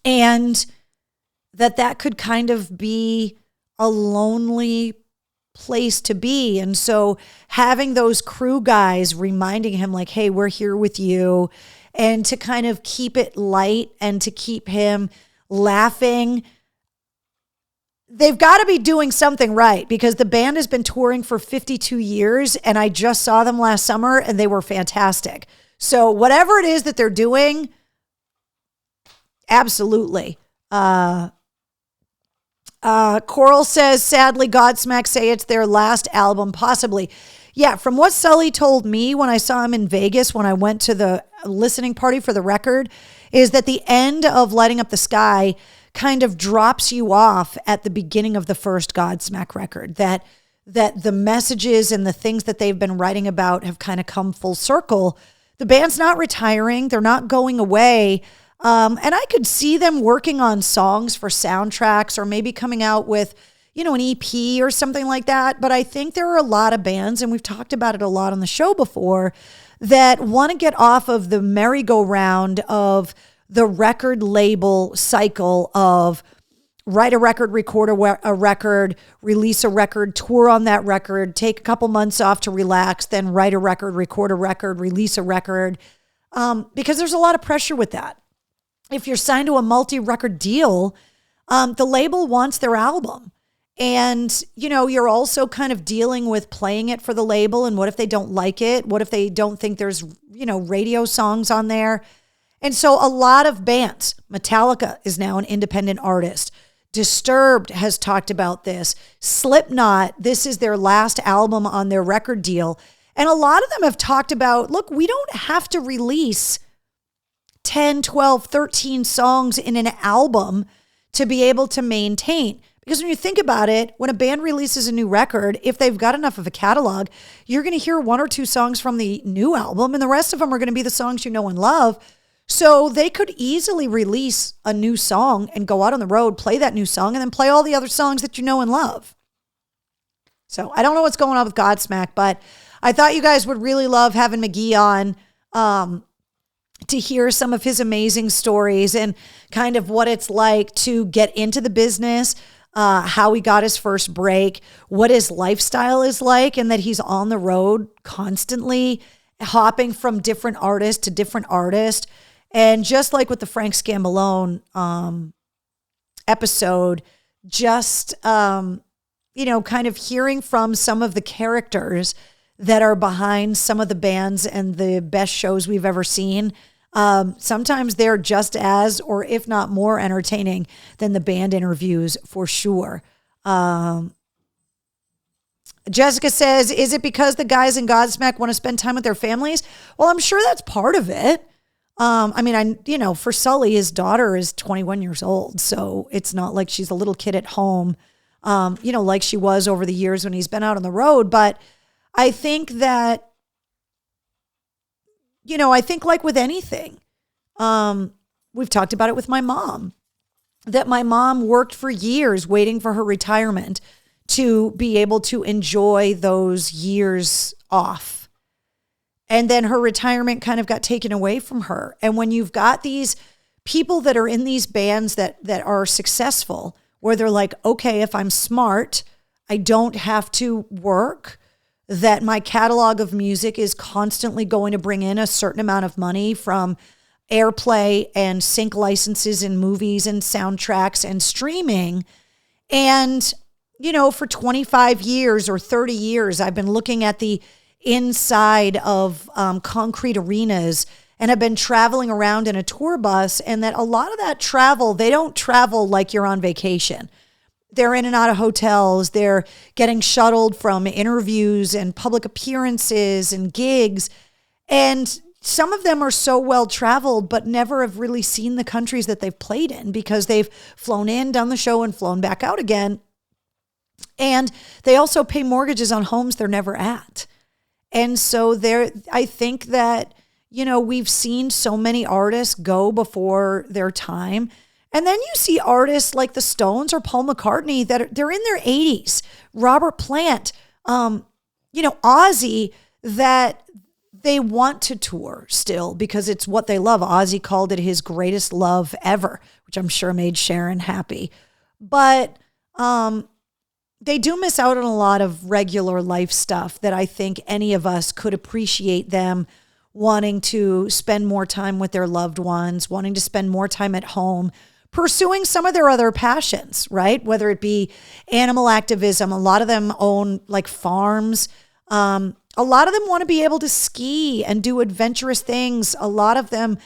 And that could kind of be a lonely place to be. And so having those crew guys reminding him like, hey, we're here with you, and to kind of keep it light and to keep him laughing, they've got to be doing something right, because the band has been touring for 52 years and I just saw them last summer and they were fantastic. So whatever it is that they're doing, absolutely. Coral says, sadly, Godsmack say it's their last album, possibly. Yeah, from what Sully told me when I saw him in Vegas, when I went to the listening party for the record, is that the end of Lighting Up the Sky kind of drops you off at the beginning of the first Godsmack record, that the messages and the things that they've been writing about have kind of come full circle. The band's not retiring. They're not going away. And I could see them working on songs for soundtracks, or maybe coming out with, you know, an EP or something like that. But I think there are a lot of bands, and we've talked about it a lot on the show before, that want to get off of the merry-go-round of the record label cycle of write a record, record a record, release a record, tour on that record, take a couple months off to relax, then write a record, record a record, release a record, because there's a lot of pressure with that. If you're signed to a multi-record deal, the label wants their album. And, you're also kind of dealing with playing it for the label. And what if they don't like it? What if they don't think there's, radio songs on there? And so a lot of bands, Metallica is now an independent artist. Disturbed has talked about this. Slipknot, this is their last album on their record deal. And a lot of them have talked about, look, we don't have to release 10, 12, 13 songs in an album to be able to maintain. Because when you think about it, when a band releases a new record, if they've got enough of a catalog, you're going to hear 1 or 2 songs from the new album, and the rest of them are going to be the songs you know and love. So they could easily release a new song and go out on the road, play that new song, and then play all the other songs that you know and love. So I don't know what's going on with Godsmack, but I thought you guys would really love having McGee on to hear some of his amazing stories and kind of what it's like to get into the business, how he got his first break, what his lifestyle is like, and that he's on the road constantly, hopping from different artist to different artist. And just like with the Frank Scamalone episode, just, kind of hearing from some of the characters that are behind some of the bands and the best shows we've ever seen. Sometimes they're just as, or if not more entertaining than the band interviews for sure. Jessica says, is it because the guys in Godsmack want to spend time with their families? Well, I'm sure that's part of it. For Sully, his daughter is 21 years old. So it's not like she's a little kid at home, like she was over the years when he's been out on the road. But I think that, like with anything, we've talked about it with my mom, that my mom worked for years waiting for her retirement to be able to enjoy those years off. And then her retirement kind of got taken away from her. And when you've got these people that are in these bands that are successful, where they're like, okay, if I'm smart, I don't have to work, that my catalog of music is constantly going to bring in a certain amount of money from airplay and sync licenses in movies and soundtracks and streaming. And, for 25 years or 30 years, I've been looking at the inside of concrete arenas, and I've been traveling around in a tour bus, and that a lot of that travel, they don't travel like you're on vacation. They're in and out of hotels. They're getting shuttled from interviews and public appearances and gigs. And some of them are so well traveled, but never have really seen the countries that they've played in, because they've flown in, done the show, and flown back out again. And they also pay mortgages on homes they're never at. And so I think that, we've seen so many artists go before their time. And then you see artists like the Stones or Paul McCartney they're in their 80s, Robert Plant, Ozzy, that they want to tour still because it's what they love. Ozzy called it his greatest love ever, which I'm sure made Sharon happy. But they do miss out on a lot of regular life stuff that I think any of us could appreciate them wanting to spend more time with their loved ones, wanting to spend more time at home, pursuing some of their other passions, right? Whether it be animal activism, a lot of them own like farms. A lot of them want to be able to ski and do adventurous things. A lot of them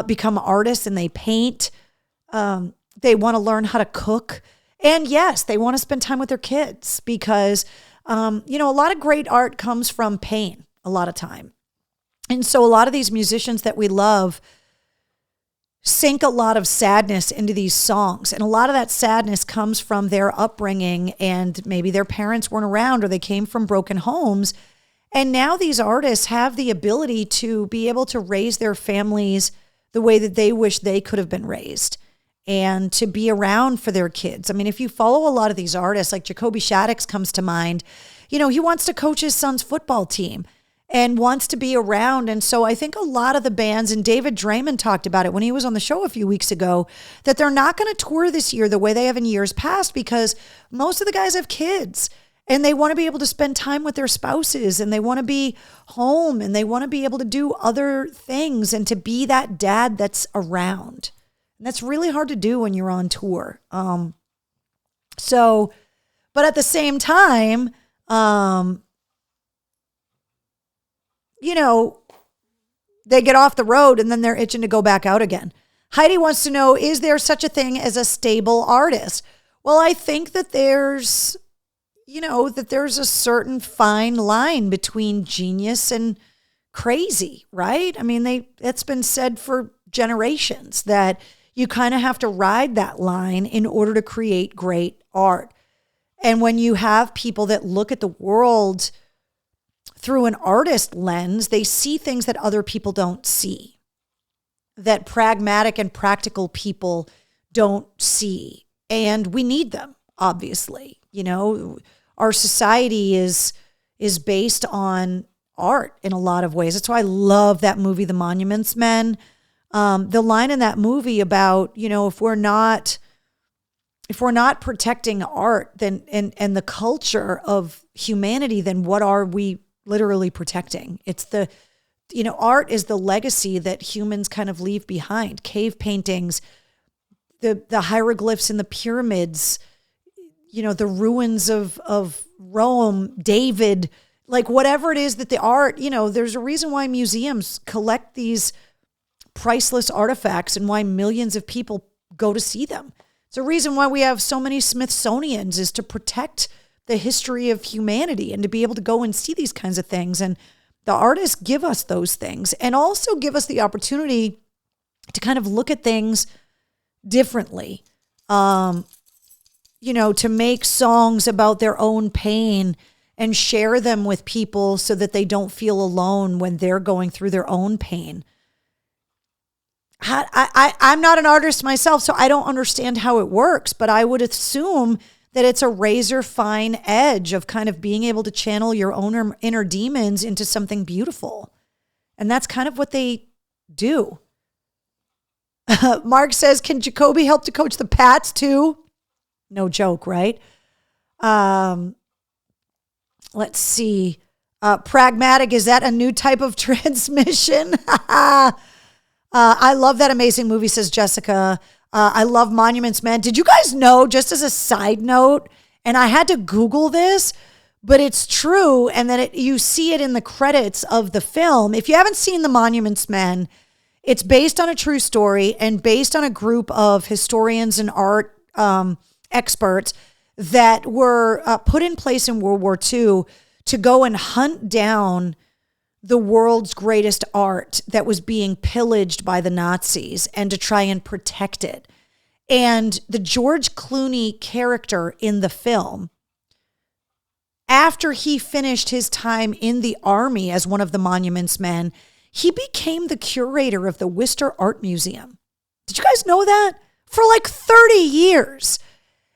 become artists and they paint. They want to learn how to cook. And yes, they want to spend time with their kids because, a lot of great art comes from pain a lot of time. And so a lot of these musicians that we love sink a lot of sadness into these songs. And a lot of that sadness comes from their upbringing, and maybe their parents weren't around or they came from broken homes. And now these artists have the ability to be able to raise their families the way that they wish they could have been raised, and to be around for their kids. I mean, if you follow a lot of these artists, like Jacoby Shaddix comes to mind, he wants to coach his son's football team. and wants to be around. And so I think a lot of the bands, and David Draymond talked about it when he was on the show a few weeks ago, that they're not going to tour this year the way they have in years past because most of the guys have kids and they want to be able to spend time with their spouses and they want to be home and they want to be able to do other things and to be that dad that's around. And that's really hard to do when you're on tour. But at the same time, they get off the road and then they're itching to go back out again. Heidi wants to know, is there such a thing as a stable artist? Well, I think that there's a certain fine line between genius and crazy, right? I mean, it's been said for generations that you kind of have to ride that line in order to create great art. And when you have people that look at the world through an artist lens, they see things that other people don't see, that pragmatic and practical people don't see. And we need them, obviously. Our society is based on art in a lot of ways. That's why I love that movie, The Monuments Men. The line in that movie about, if we're not protecting art then and the culture of humanity, then what are we literally protecting? It's art is the legacy that humans kind of leave behind. Cave paintings, the hieroglyphs in the pyramids, the ruins of Rome, David, like whatever it is that the art, there's a reason why museums collect these priceless artifacts and why millions of people go to see them. It's a reason why we have so many Smithsonians, is to protect the history of humanity and to be able to go and see these kinds of things. And the artists give us those things and also give us the opportunity to kind of look at things differently. To make songs about their own pain and share them with people so that they don't feel alone when they're going through their own pain. I'm not an artist myself, so I don't understand how it works, but I would assume that it's a razor fine edge of kind of being able to channel your own inner demons into something beautiful. And that's kind of what they do. Mark says, can Jacoby help to coach the Pats too? No joke, right? Let's see. Pragmatic, is that a new type of transmission? I love that amazing movie, says Jessica. I love Monuments Men. Did you guys know, just as a side note, and I had to Google this, but it's true, and then you see it in the credits of the film. If you haven't seen The Monuments Men, it's based on a true story and based on a group of historians and art experts that were put in place in World War II to go and hunt down the world's greatest art that was being pillaged by the Nazis and to try and protect it. And the George Clooney character in the film, after he finished his time in the army as one of the Monuments Men, he became the curator of the Worcester Art Museum. Did you guys know that? For like 30 years.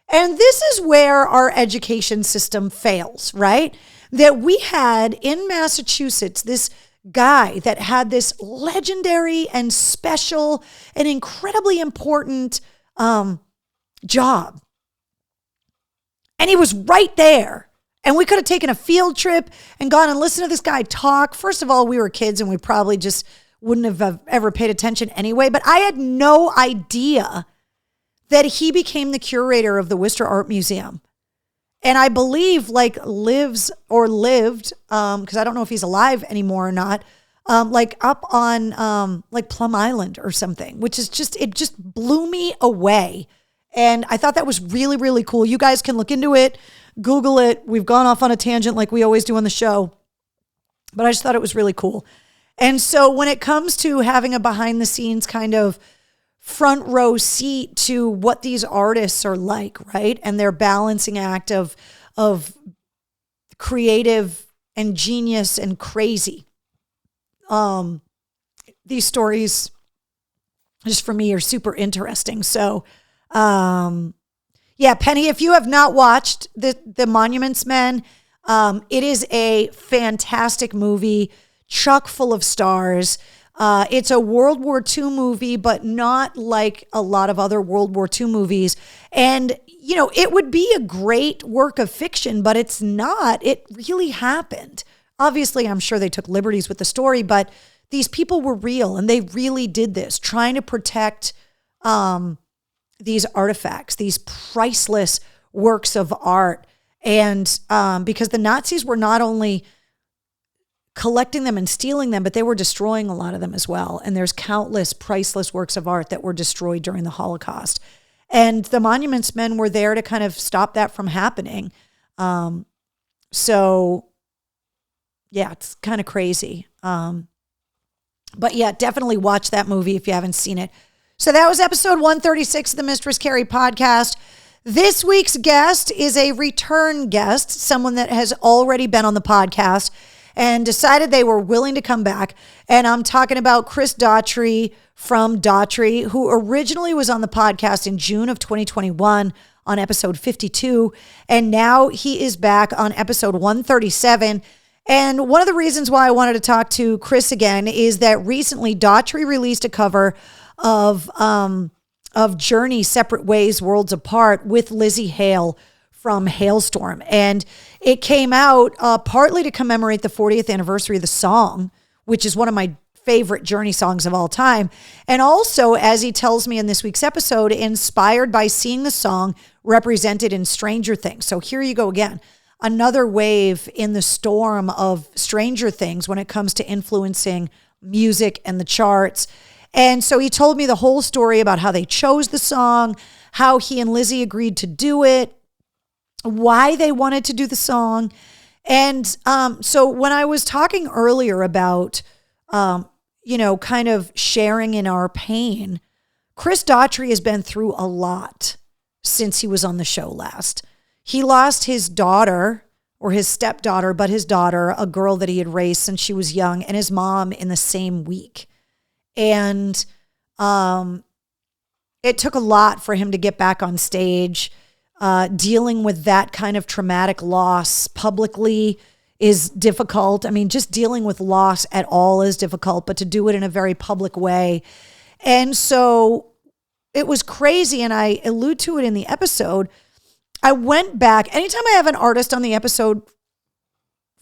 And this is where our education system fails, right? That we had in Massachusetts this guy that had this legendary and special and incredibly important job. And he was right there. And we could have taken a field trip and gone and listened to this guy talk. First of all, we were kids and we probably just wouldn't have ever paid attention anyway. But I had no idea that he became the curator of the Worcester Art Museum. And I believe lived, because I don't know if he's alive anymore or not, up on Plum Island or something, which is it just blew me away. And I thought that was really, really cool. You guys can look into it, Google it. We've gone off on a tangent like we always do on the show, but I just thought it was really cool. And so when it comes to having a behind the scenes kind of front row seat to what these artists are like, right? And their balancing act of creative and genius and crazy. These stories, just for me, are super interesting. So, Penny, if you have not watched the Monuments Men, it is a fantastic movie. chock full of stars. It's a World War II movie, but not like a lot of other World War II movies. And, it would be a great work of fiction, but it's not. It really happened. Obviously, I'm sure they took liberties with the story, but these people were real and they really did this, trying to protect these artifacts, these priceless works of art. And because the Nazis were not only collecting them and stealing them, but they were destroying a lot of them as well. And there's countless priceless works of art that were destroyed during the Holocaust. And the Monuments Men were there to kind of stop that from happening. So, yeah, it's kind of crazy. But yeah, definitely watch that movie if you haven't seen it. So that was episode 136 of the Mistress Carrie podcast. This week's guest is a return guest, someone that has already been on the podcast and decided they were willing to come back. And I'm talking about Chris Daughtry from Daughtry, who originally was on the podcast in June of 2021 on episode 52. And now he is back on episode 137. And one of the reasons why I wanted to talk to Chris again is that recently Daughtry released a cover of Journey, Separate Ways, Worlds Apart with Lzzy Hale from Halestorm. And it came out partly to commemorate the 40th anniversary of the song, which is one of my favorite Journey songs of all time. And also, as he tells me in this week's episode, inspired by seeing the song represented in Stranger Things. So here you go again. Another wave in the storm of Stranger Things when it comes to influencing music and the charts. And so he told me the whole story about how they chose the song, how he and Lzzy agreed to do it, why they wanted to do the song. And so when I was talking earlier about, kind of sharing in our pain, Chris Daughtry has been through a lot since he was on the show last. He lost his daughter, or his stepdaughter, but his daughter, a girl that he had raised since she was young, and his mom in the same week. And it took a lot for him to get back on stage. Dealing with that kind of traumatic loss publicly is difficult. I mean, just dealing with loss at all is difficult, but to do it in a very public way. And so it was crazy, and I allude to it in the episode. I went back. Anytime I have an artist on the episode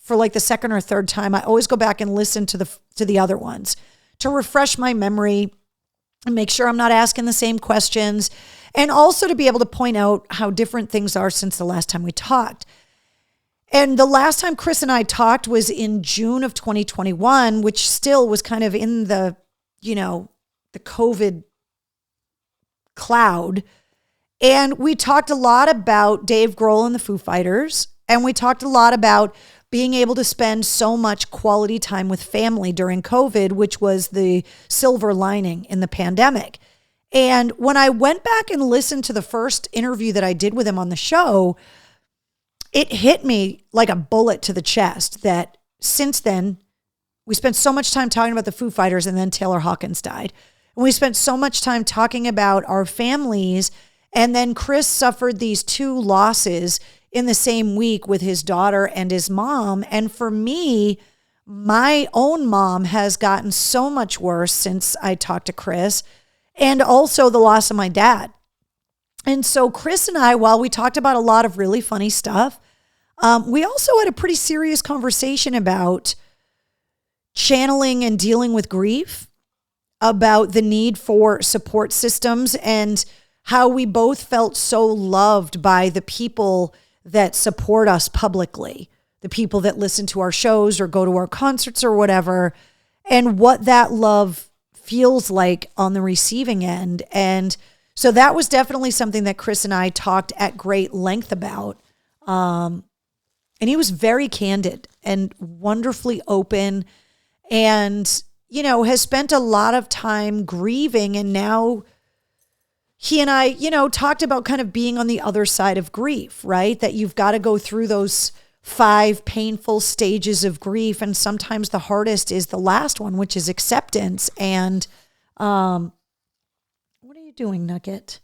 for like the second or third time, I always go back and listen to the other ones to refresh my memory and make sure I'm not asking the same questions, and also to be able to point out how different things are since the last time we talked. And the last time Chris and I talked was in June of 2021, which still was kind of in the COVID cloud. And we talked a lot about Dave Grohl and the Foo Fighters. And we talked a lot about being able to spend so much quality time with family during COVID, which was the silver lining in the pandemic. And when I went back and listened to the first interview that I did with him on the show, it hit me like a bullet to the chest that since then, we spent so much time talking about the Foo Fighters, and then Taylor Hawkins died. And we spent so much time talking about our families. And then Chris suffered these two losses in the same week with his daughter and his mom. And for me, my own mom has gotten so much worse since I talked to Chris, and also the loss of my dad. And so Chris and I, while we talked about a lot of really funny stuff, we also had a pretty serious conversation about channeling and dealing with grief, about the need for support systems, and how we both felt so loved by the people that support us publicly, the people that listen to our shows or go to our concerts or whatever, and what that love feels like on the receiving end. And so that was definitely something that Chris and I talked at great length about. And he was very candid and wonderfully open, and, has spent a lot of time grieving. And now he and I, talked about kind of being on the other side of grief, right? That you've got to go through those 5 painful stages of grief. And sometimes the hardest is the last one, which is acceptance. And what are you doing, Nugget?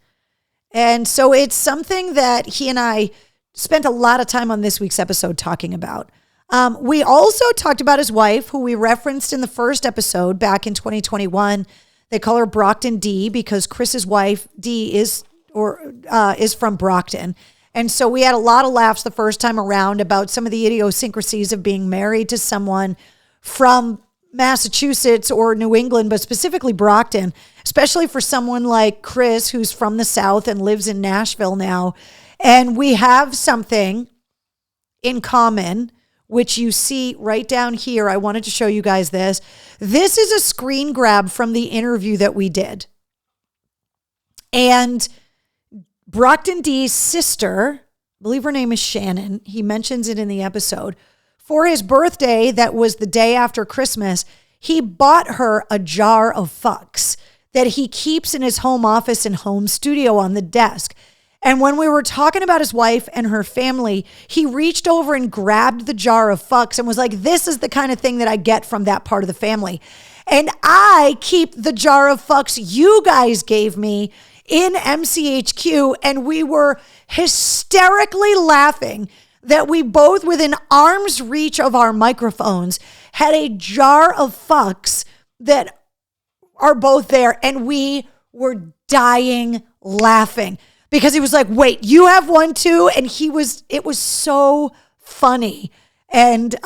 And so it's something that he and I spent a lot of time on this week's episode talking about. We also talked about his wife, who we referenced in the first episode back in 2021. They call her Brockton D because Chris's wife D is from Brockton. And so we had a lot of laughs the first time around about some of the idiosyncrasies of being married to someone from Massachusetts or New England, but specifically Brockton, especially for someone like Chris, who's from the South and lives in Nashville now. And we have something in common, which you see right down here. I wanted to show you guys this. This is a screen grab from the interview that we did. And Brockton D's sister, I believe her name is Shannon, he mentions it in the episode, for his birthday, that was the day after Christmas, he bought her a jar of fucks that he keeps in his home office and home studio on the desk. And when we were talking about his wife and her family, he reached over and grabbed the jar of fucks and was like, this is the kind of thing that I get from that part of the family. And I keep the jar of fucks you guys gave me in MCHQ, and we were hysterically laughing that we both, within arm's reach of our microphones, had a jar of fucks that are both there, and we were dying laughing because he was like, wait, you have one too? And it was so funny. And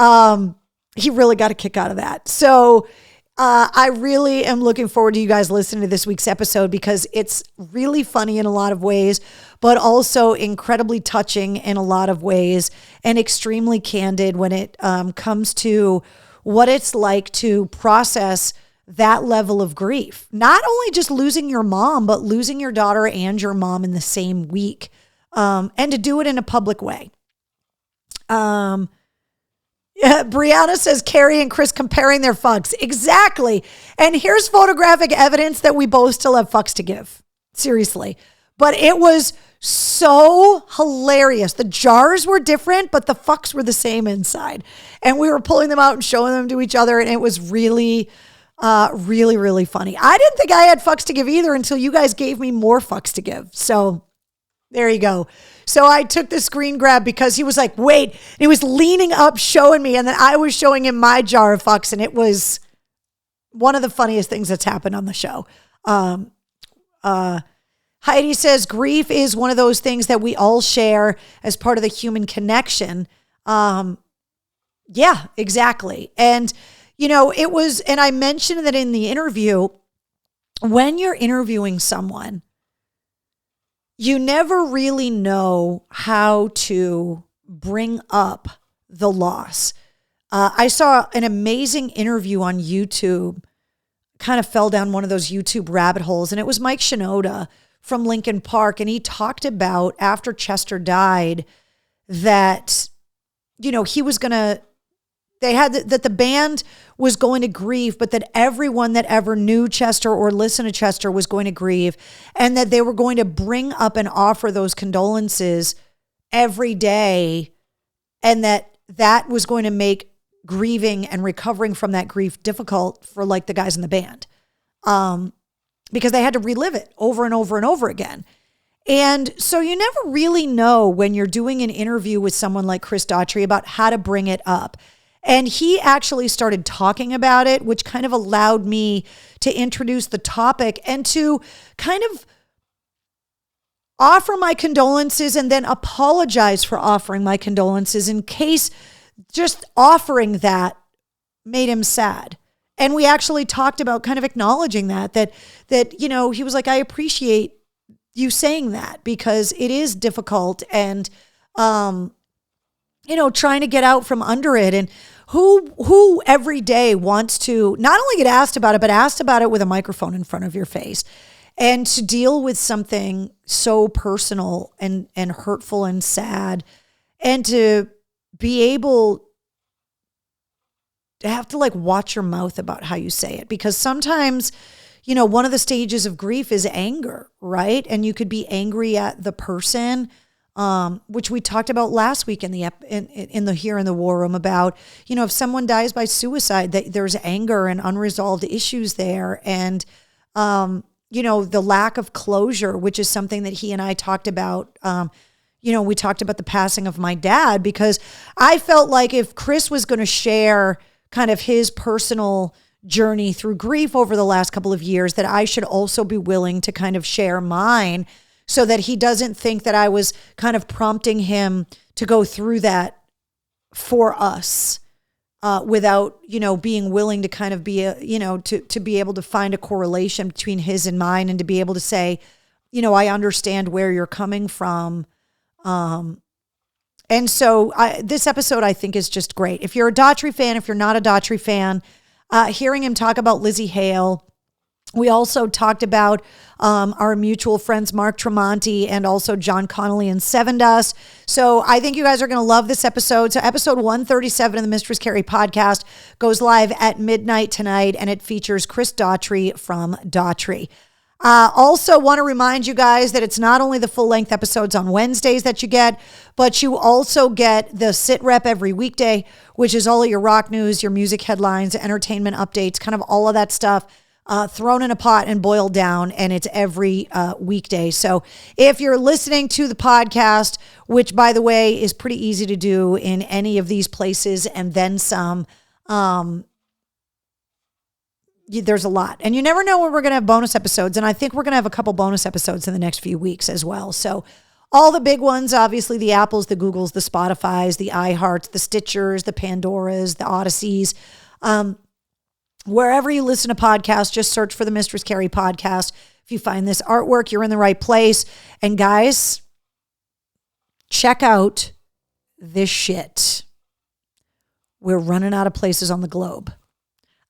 he really got a kick out of that. So I really am looking forward to you guys listening to this week's episode because it's really funny in a lot of ways, but also incredibly touching in a lot of ways and extremely candid when it comes to what it's like to process that level of grief. Not only just losing your mom, but losing your daughter and your mom in the same week, and to do it in a public way. Yeah, Brianna says Carrie and Chris comparing their fucks. Exactly. And here's photographic evidence that we both still have fucks to give. Seriously. But it was so hilarious. The jars were different, but the fucks were the same inside. And we were pulling them out and showing them to each other. And it was really, really funny. I didn't think I had fucks to give either until you guys gave me more fucks to give. So there you go. So I took the screen grab because he was like, wait, and he was leaning up showing me, and then I was showing him my jar of fucks, and it was one of the funniest things that's happened on the show. Heidi says grief is one of those things that we all share as part of the human connection. Yeah, exactly. And, it was, and I mentioned that in the interview, when you're interviewing someone, you never really know how to bring up the loss. I saw an amazing interview on YouTube, kind of fell down one of those YouTube rabbit holes, and it was Mike Shinoda from Linkin Park, and he talked about after Chester died that, he was going to, that the band was going to grieve, but that everyone that ever knew Chester or listened to Chester was going to grieve, and that they were going to bring up and offer those condolences every day, and that was going to make grieving and recovering from that grief difficult for like the guys in the band, because they had to relive it over and over and over again. And so you never really know when you're doing an interview with someone like Chris Daughtry about how to bring it up. And he actually started talking about it, which kind of allowed me to introduce the topic and to kind of offer my condolences and then apologize for offering my condolences in case just offering that made him sad. And we actually talked about kind of acknowledging that he was like, I appreciate you saying that because it is difficult and, trying to get out from under it. And who every day wants to not only get asked about it, but asked about it with a microphone in front of your face, and to deal with something so personal and hurtful and sad, and to be able to have to like watch your mouth about how you say it. Because sometimes, one of the stages of grief is anger, right? And you could be angry at the person, which we talked about last week in the Here in the War Room about, if someone dies by suicide, that there's anger and unresolved issues there. And, the lack of closure, which is something that he and I talked about, we talked about the passing of my dad, because I felt like if Chris was going to share kind of his personal journey through grief over the last couple of years, that I should also be willing to kind of share mine, so that he doesn't think that I was kind of prompting him to go through that for us, without, being willing to kind of be to be able to find a correlation between his and mine, and to be able to say, I understand where you're coming from. And so this episode, I think, is just great. If you're a Daughtry fan, if you're not a Daughtry fan, hearing him talk about Lzzy Hale. We also talked about our mutual friends, Mark Tremonti, and also John Connolly and Sevendust. So I think you guys are going to love this episode. So episode 137 of the Mistress Carrie podcast goes live at midnight tonight, and it features Chris Daughtry from Daughtry. Also want to remind you guys that it's not only the full-length episodes on Wednesdays that you get, but you also get the Sit Rep every weekday, which is all of your rock news, your music headlines, entertainment updates, kind of all of that stuff thrown in a pot and boiled down, and it's every weekday. So if you're listening to the podcast, which, by the way, is pretty easy to do in any of these places and then some, there's a lot. And you never know when we're going to have bonus episodes, and I think we're going to have a couple bonus episodes in the next few weeks as well. So all the big ones, obviously the Apples, the Googles, the Spotifys, the iHearts, the Stitchers, the Pandoras, the Odysseys, wherever you listen to podcasts, just search for the Mistress Carrie podcast. If you find this artwork, you're in the right place. And guys, check out this shit. We're running out of places on the globe.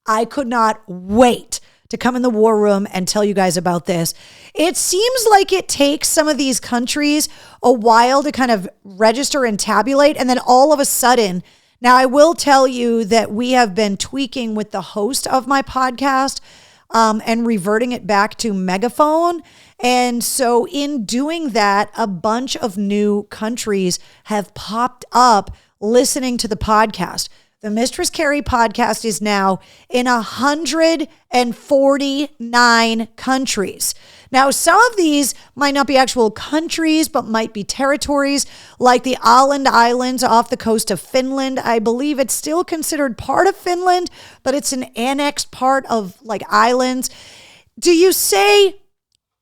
I could not wait to come in the war room and tell you guys about this. It seems like it takes some of these countries a while to kind of register and tabulate. And then all of a sudden, now, I will tell you that we have been tweaking with the host of my podcast and reverting it back to Megaphone. And so in doing that, a bunch of new countries have popped up listening to the podcast. The Mistress Carrie podcast is now in 149 countries. Now, some of these might not be actual countries, but might be territories, like the Åland Islands off the coast of Finland. I believe it's still considered part of Finland, but it's an annexed part of like islands. Do you say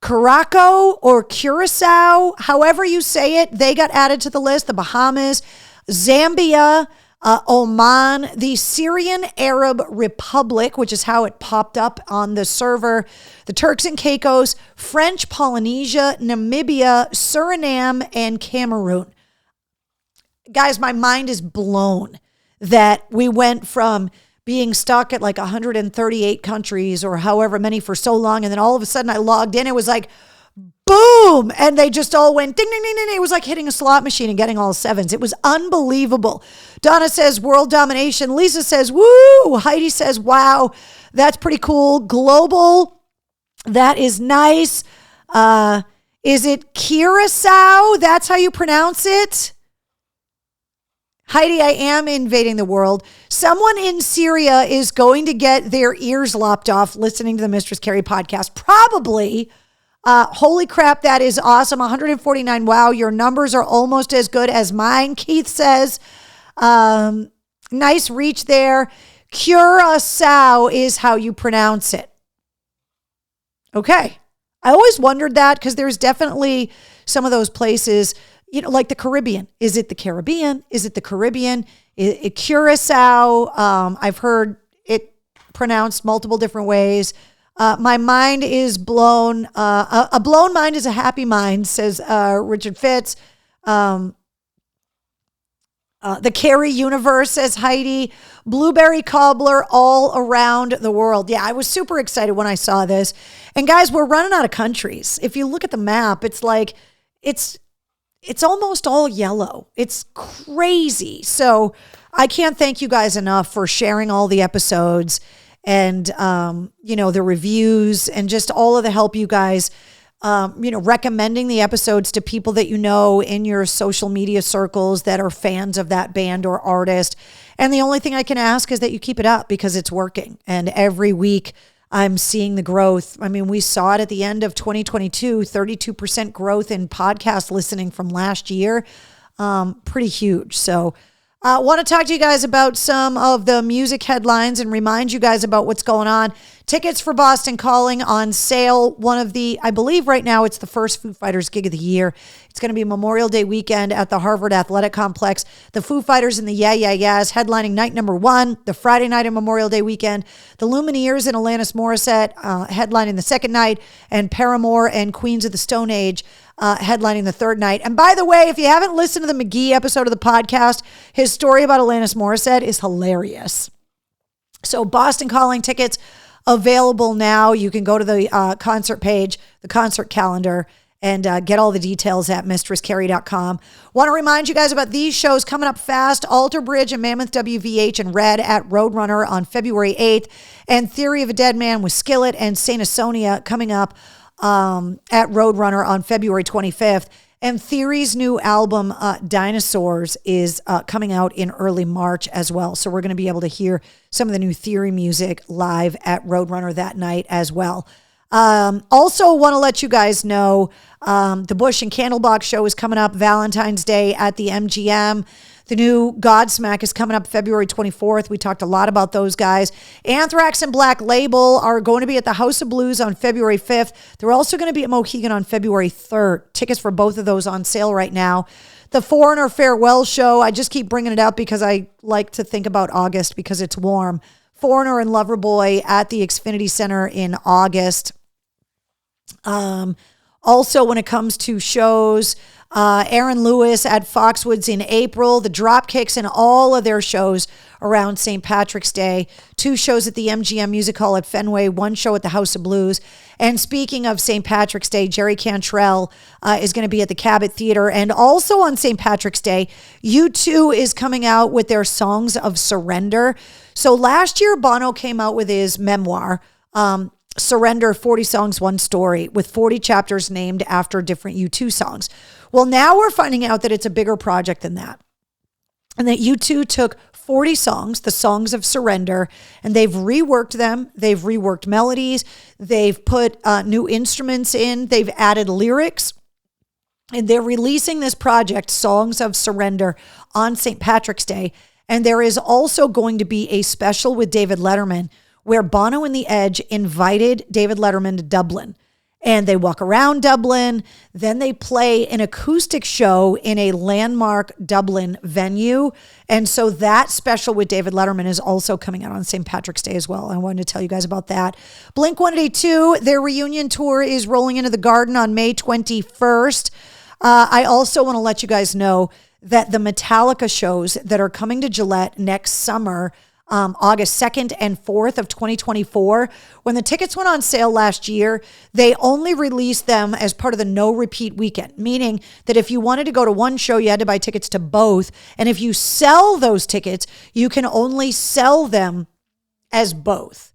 Curaçao or Curacao? However you say it, they got added to the list. The Bahamas, Zambia, Oman, the Syrian Arab Republic, which is how it popped up on the server, the Turks and Caicos, French Polynesia, Namibia, Suriname, and Cameroon. Guys, my mind is blown that we went from being stuck at like 138 countries or however many for so long, and then all of a sudden I logged in, it was like, boom, and they just all went ding, ding, ding, ding. It was like hitting a slot machine and getting all sevens. It was unbelievable. Donna says world domination. Lisa says, woo. Heidi says, wow, that's pretty cool. Global, that is nice. Is it Curacao? That's how you pronounce it? Heidi, I am invading the world. Someone in Syria is going to get their ears lopped off listening to the Mistress Carrie podcast. Probably. Holy crap, that is awesome. 149. Wow, your numbers are almost as good as mine, Keith says. Nice reach there. Curacao is how you pronounce it. Okay. I always wondered that because there's definitely some of those places, like the Caribbean. Is it the Caribbean? Is it the Caribbean? Curacao. I've heard it pronounced multiple different ways. My mind is blown. A blown mind is a happy mind, says Richard Fitz. The Carrie universe, says Heidi. Blueberry cobbler all around the world. Yeah, I was super excited when I saw this. And guys, we're running out of countries. If you look at the map, it's like, it's almost all yellow. It's crazy. So I can't thank you guys enough for sharing all the episodes and, the reviews and just all of the help you guys, recommending the episodes to people that you know in your social media circles that are fans of that band or artist. And the only thing I can ask is that you keep it up because it's working. And every week I'm seeing the growth. I mean, we saw it at the end of 2022, 32% growth in podcast listening from last year. Pretty huge. So I want to talk to you guys about some of the music headlines and remind you guys about what's going on. Tickets for Boston Calling on sale. I believe right now it's the first Foo Fighters gig of the year. It's going to be Memorial Day weekend at the Harvard Athletic Complex. The Foo Fighters and the Yeah Yeah Yeahs headlining night number 1, the Friday night of Memorial Day weekend. The Lumineers and Alanis Morissette headlining the second night, and Paramore and Queens of the Stone Age headlining the third night. And by the way, if you haven't listened to the McGee episode of the podcast, his story about Alanis Morissette is hilarious. So Boston Calling tickets available now. You can go to the concert page, the concert calendar, and get all the details at mistresscarrie.com. Want to remind you guys about these shows coming up fast. Alter Bridge and Mammoth WVH and Red at Roadrunner on February 8th, and Theory of a Dead Man with Skillet and Saint Asonia coming up at Roadrunner on February 25th. And Theory's new album, Dinosaurs, is coming out in early March as well. So we're going to be able to hear some of the new Theory music live at Roadrunner that night as well. Also want to let you guys know the Bush and Candlebox show is coming up Valentine's Day at the MGM. The new Godsmack is coming up February 24th. We talked a lot about those guys. Anthrax and Black Label are going to be at the House of Blues on February 5th. They're also going to be at Mohegan on February 3rd. Tickets for both of those on sale right now. The Foreigner Farewell Show, I just keep bringing it up because I like to think about August because it's warm. Foreigner and Loverboy at the Xfinity Center in August. Also, when it comes to shows, Aaron Lewis at Foxwoods in April, the Dropkicks and all of their shows around St. Patrick's Day, 2 shows at the MGM Music Hall at Fenway, 1 show at the House of Blues. And speaking of St. Patrick's Day, Jerry Cantrell is going to be at the Cabot Theater. And also on St. Patrick's Day, U2 is coming out with their Songs of Surrender. So last year, Bono came out with his memoir, Surrender, 40 Songs, One Story, with 40 chapters named after different U2 songs. Well, now we're finding out that it's a bigger project than that. And that U2 took 40 songs, the Songs of Surrender, and they've reworked them. They've reworked melodies. They've put new instruments in. They've added lyrics. And they're releasing this project, Songs of Surrender, on St. Patrick's Day. And there is also going to be a special with David Letterman where Bono and the Edge invited David Letterman to Dublin. And they walk around Dublin. Then they play an acoustic show in a landmark Dublin venue. And so that special with David Letterman is also coming out on St. Patrick's Day as well. I wanted to tell you guys about that. Blink-182, their reunion tour is rolling into the Garden on May 21st. I also want to let you guys know that the Metallica shows that are coming to Gillette next summer, August 2nd and 4th of 2024. When the tickets went on sale last year, they only released them as part of the no repeat weekend, meaning that if you wanted to go to one show, you had to buy tickets to both. And if you sell those tickets, you can only sell them as both.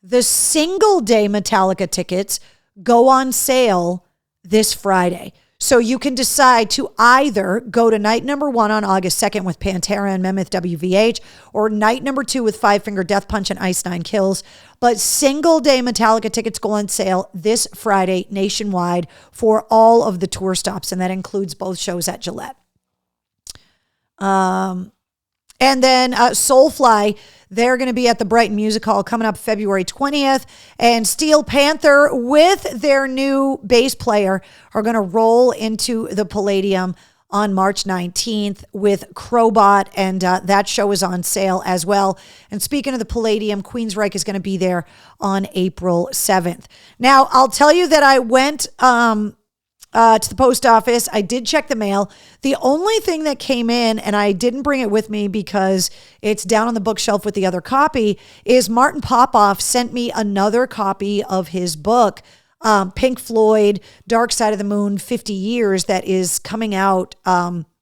The single day Metallica tickets go on sale this Friday. So you can decide to either go to night number 1 on August 2nd with Pantera and Mammoth WVH, or night number 2 with Five Finger Death Punch and Ice Nine Kills. But single day Metallica tickets go on sale this Friday nationwide for all of the tour stops, and that includes both shows at Gillette. And then Soulfly, they're going to be at the Brighton Music Hall coming up February 20th. And Steel Panther with their new bass player are going to roll into the Palladium on March 19th with Crowbot, and that show is on sale as well. And speaking of the Palladium, Queensryche is going to be there on April 7th. Now, I'll tell you that I went to the post office. I did check the mail. The only thing that came in, and I didn't bring it with me because it's down on the bookshelf with the other copy, is Martin Popoff sent me another copy of his book, Pink Floyd, Dark Side of the Moon, 50 Years, that is coming out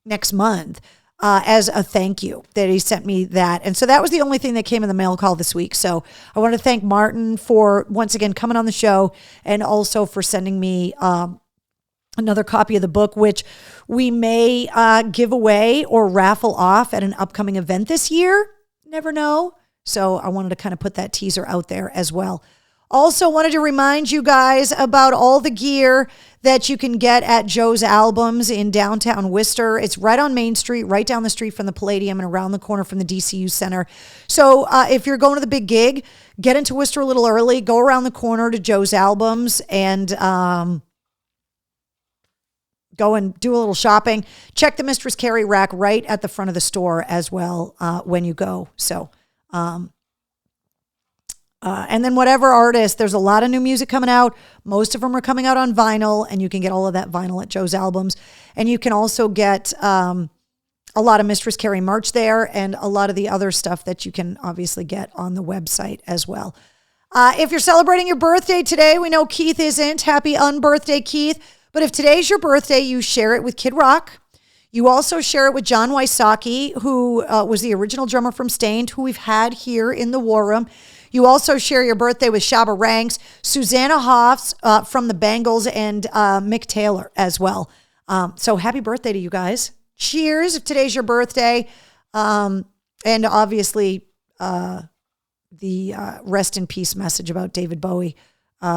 next month as a thank you, that he sent me that. And so that was the only thing that came in the mail call this week. So I want to thank Martin for, once again, coming on the show, and also for sending me another copy of the book, which we may give away or raffle off at an upcoming event this year. Never know. So I wanted to kind of put that teaser out there as well. Also wanted to remind you guys about all the gear that you can get at Joe's Albums in downtown Worcester. It's right on Main Street, right down the street from the Palladium and around the corner from the DCU Center. So if you're going to the big gig, get into Worcester a little early, go around the corner to Joe's Albums and go and do a little shopping. Check the Mistress Carrie rack right at the front of the store as well when you go. So, and then whatever artist, there's a lot of new music coming out. Most of them are coming out on vinyl, and you can get all of that vinyl at Joe's Albums. And you can also get a lot of Mistress Carrie merch there and a lot of the other stuff that you can obviously get on the website as well. If you're celebrating your birthday today, we know Keith isn't. Happy unbirthday, Keith. But if today's your birthday, you share it with Kid Rock. You also share it with John Wysocki, who was the original drummer from Stained, who we've had here in the War Room. You also share your birthday with Shabba Ranks, Susanna Hoffs from the Bangles, and Mick Taylor as well. So happy birthday to you guys. Cheers if today's your birthday. And obviously, the rest in peace message about David Bowie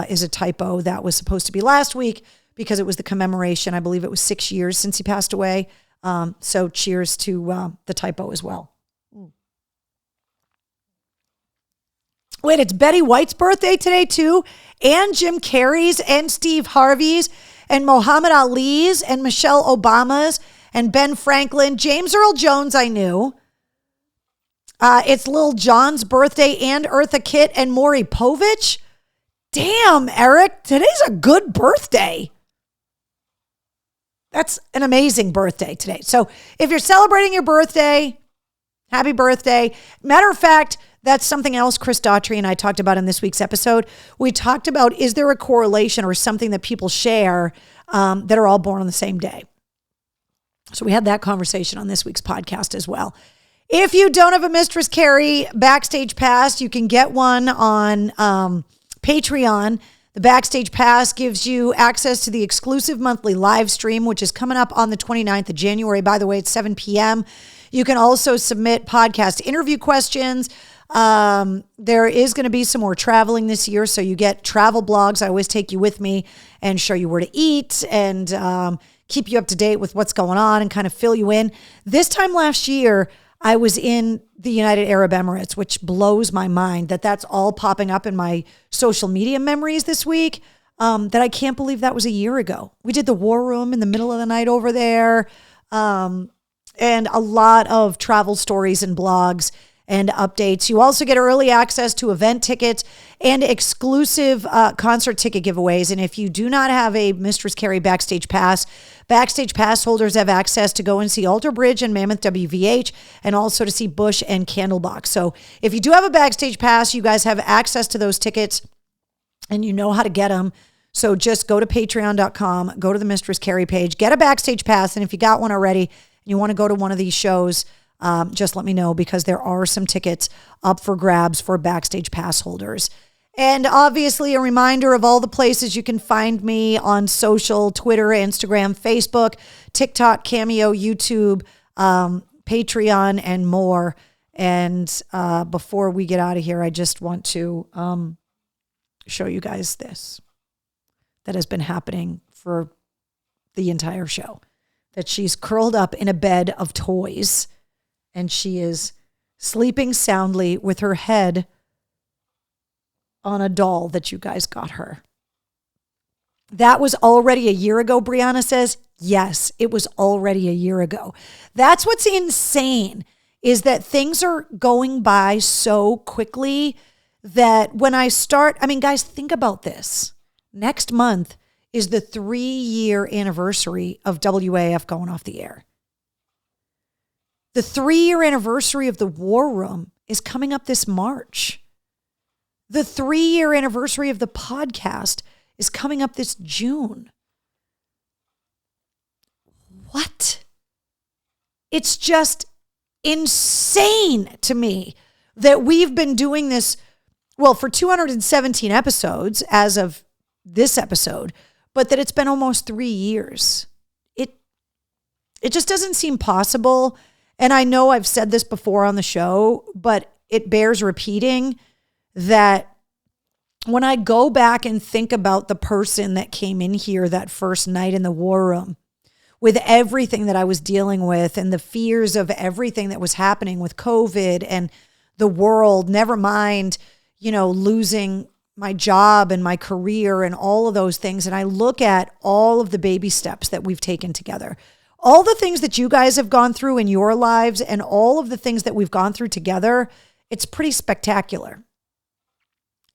is a typo. That was supposed to be last week because it was the commemoration. I believe it was 6 years since he passed away. So cheers to the typo as well. Wait, it's Betty White's birthday today too, and Jim Carrey's, and Steve Harvey's, and Muhammad Ali's, and Michelle Obama's, and Ben Franklin, James Earl Jones. I knew. It's Lil Jon's birthday, and Eartha Kitt, and Maury Povich. Damn, Eric, today's a good birthday. That's an amazing birthday today. So if you're celebrating your birthday, happy birthday. Matter of fact, that's something else Chris Daughtry and I talked about in this week's episode. We talked about, is there a correlation or something that people share that are all born on the same day? So we had that conversation on this week's podcast as well. If you don't have a Mistress Carrie Backstage Pass, you can get one on Patreon. The Backstage Pass gives you access to the exclusive monthly live stream, which is coming up on the 29th of January. By the way, it's 7 p.m. You can also submit podcast interview questions. There is going to be some more traveling this year, so you get travel blogs. I always take you with me and show you where to eat and keep you up to date with what's going on and kind of fill you in. This time last year, I was in the United Arab Emirates, which blows my mind that that's all popping up in my social media memories this week, that I can't believe that was a year ago. We did the War Room in the middle of the night over there, and a lot of travel stories and blogs and updates. You also get early access to event tickets and exclusive concert ticket giveaways. And if you do not have a Mistress Carrie Backstage Pass holders have access to go and see Alter Bridge and Mammoth WVH, and also to see Bush and Candlebox. So if you do have a Backstage Pass, you guys have access to those tickets and you know how to get them. So just go to patreon.com, go to the Mistress Carrie page, get a Backstage Pass. And if you got one already and you want to go to one of these shows, just let me know, because there are some tickets up for grabs for Backstage Pass holders. And obviously a reminder of all the places you can find me on social: Twitter, Instagram, Facebook, TikTok, Cameo, YouTube, Patreon, and more. And before we get out of here, I just want to show you guys this that has been happening for the entire show. That she's curled up in a bed of toys and she is sleeping soundly with her head on a doll that you guys got her. That was already a year ago, Brianna says. Yes, it was already a year ago. That's what's insane, is that things are going by so quickly that when I start, I mean, guys, think about this. Next month is the 3-year anniversary of WAF going off the air. The 3-year anniversary of the War Room is coming up this March. The 3-year anniversary of the podcast is coming up this June. What? It's just insane to me that we've been doing this, well, for 217 episodes as of this episode, but that it's been almost 3 years. It just doesn't seem possible. And I know I've said this before on the show, but it bears repeating that when I go back and think about the person that came in here that first night in the war room with everything that I was dealing with and the fears of everything that was happening with COVID and the world, never mind, losing my job and my career and all of those things. And I look at all of the baby steps that we've taken together, all the things that you guys have gone through in your lives and all of the things that we've gone through together. It's pretty spectacular.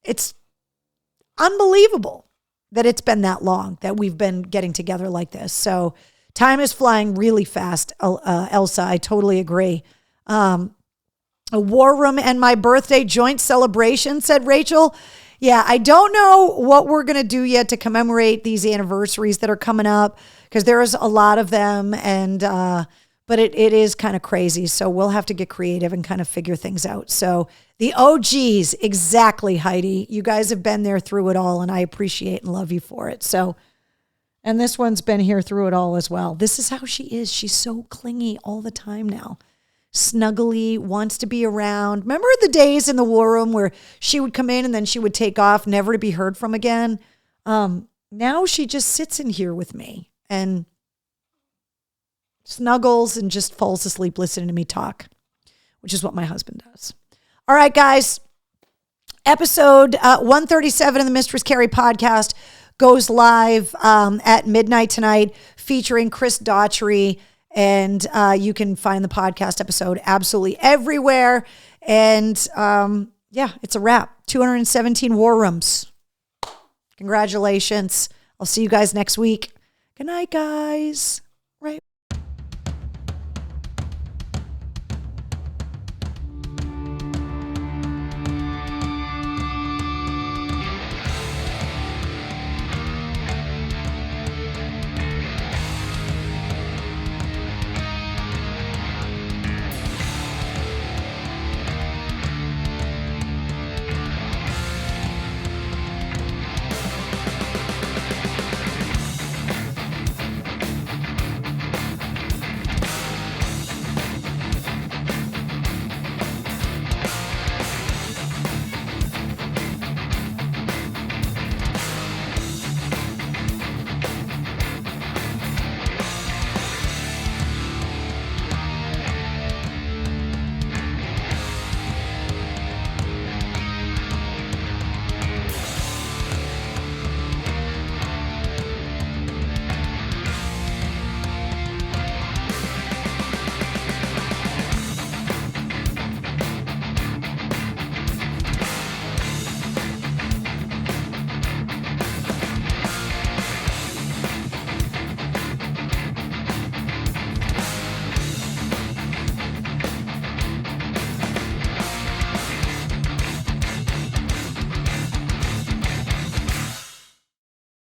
It's unbelievable that it's been that long that we've been getting together like this. So time is flying really fast, Elsa. I totally agree. A war room and my birthday joint celebration, said Rachel. Yeah, I don't know what we're going to do yet to commemorate these anniversaries that are coming up because there's a lot of them. And but it is kind of crazy. So we'll have to get creative and kind of figure things out. So the OGs, exactly, Heidi. You guys have been there through it all, and I appreciate and love you for it. So, and this one's been here through it all as well. This is how she is. She's so clingy all the time now. Snuggly, wants to be around. Remember the days in the war room where she would come in and then she would take off, never to be heard from again? Now she just sits in here with me and snuggles and just falls asleep listening to me talk, which is what my husband does. All right, guys. Episode 137 of the Mistress Carrie podcast goes live at midnight tonight, featuring Chris Daughtry. And you can find the podcast episode absolutely everywhere. And it's a wrap. 217 war rooms. Congratulations. I'll see you guys next week. Good night, guys.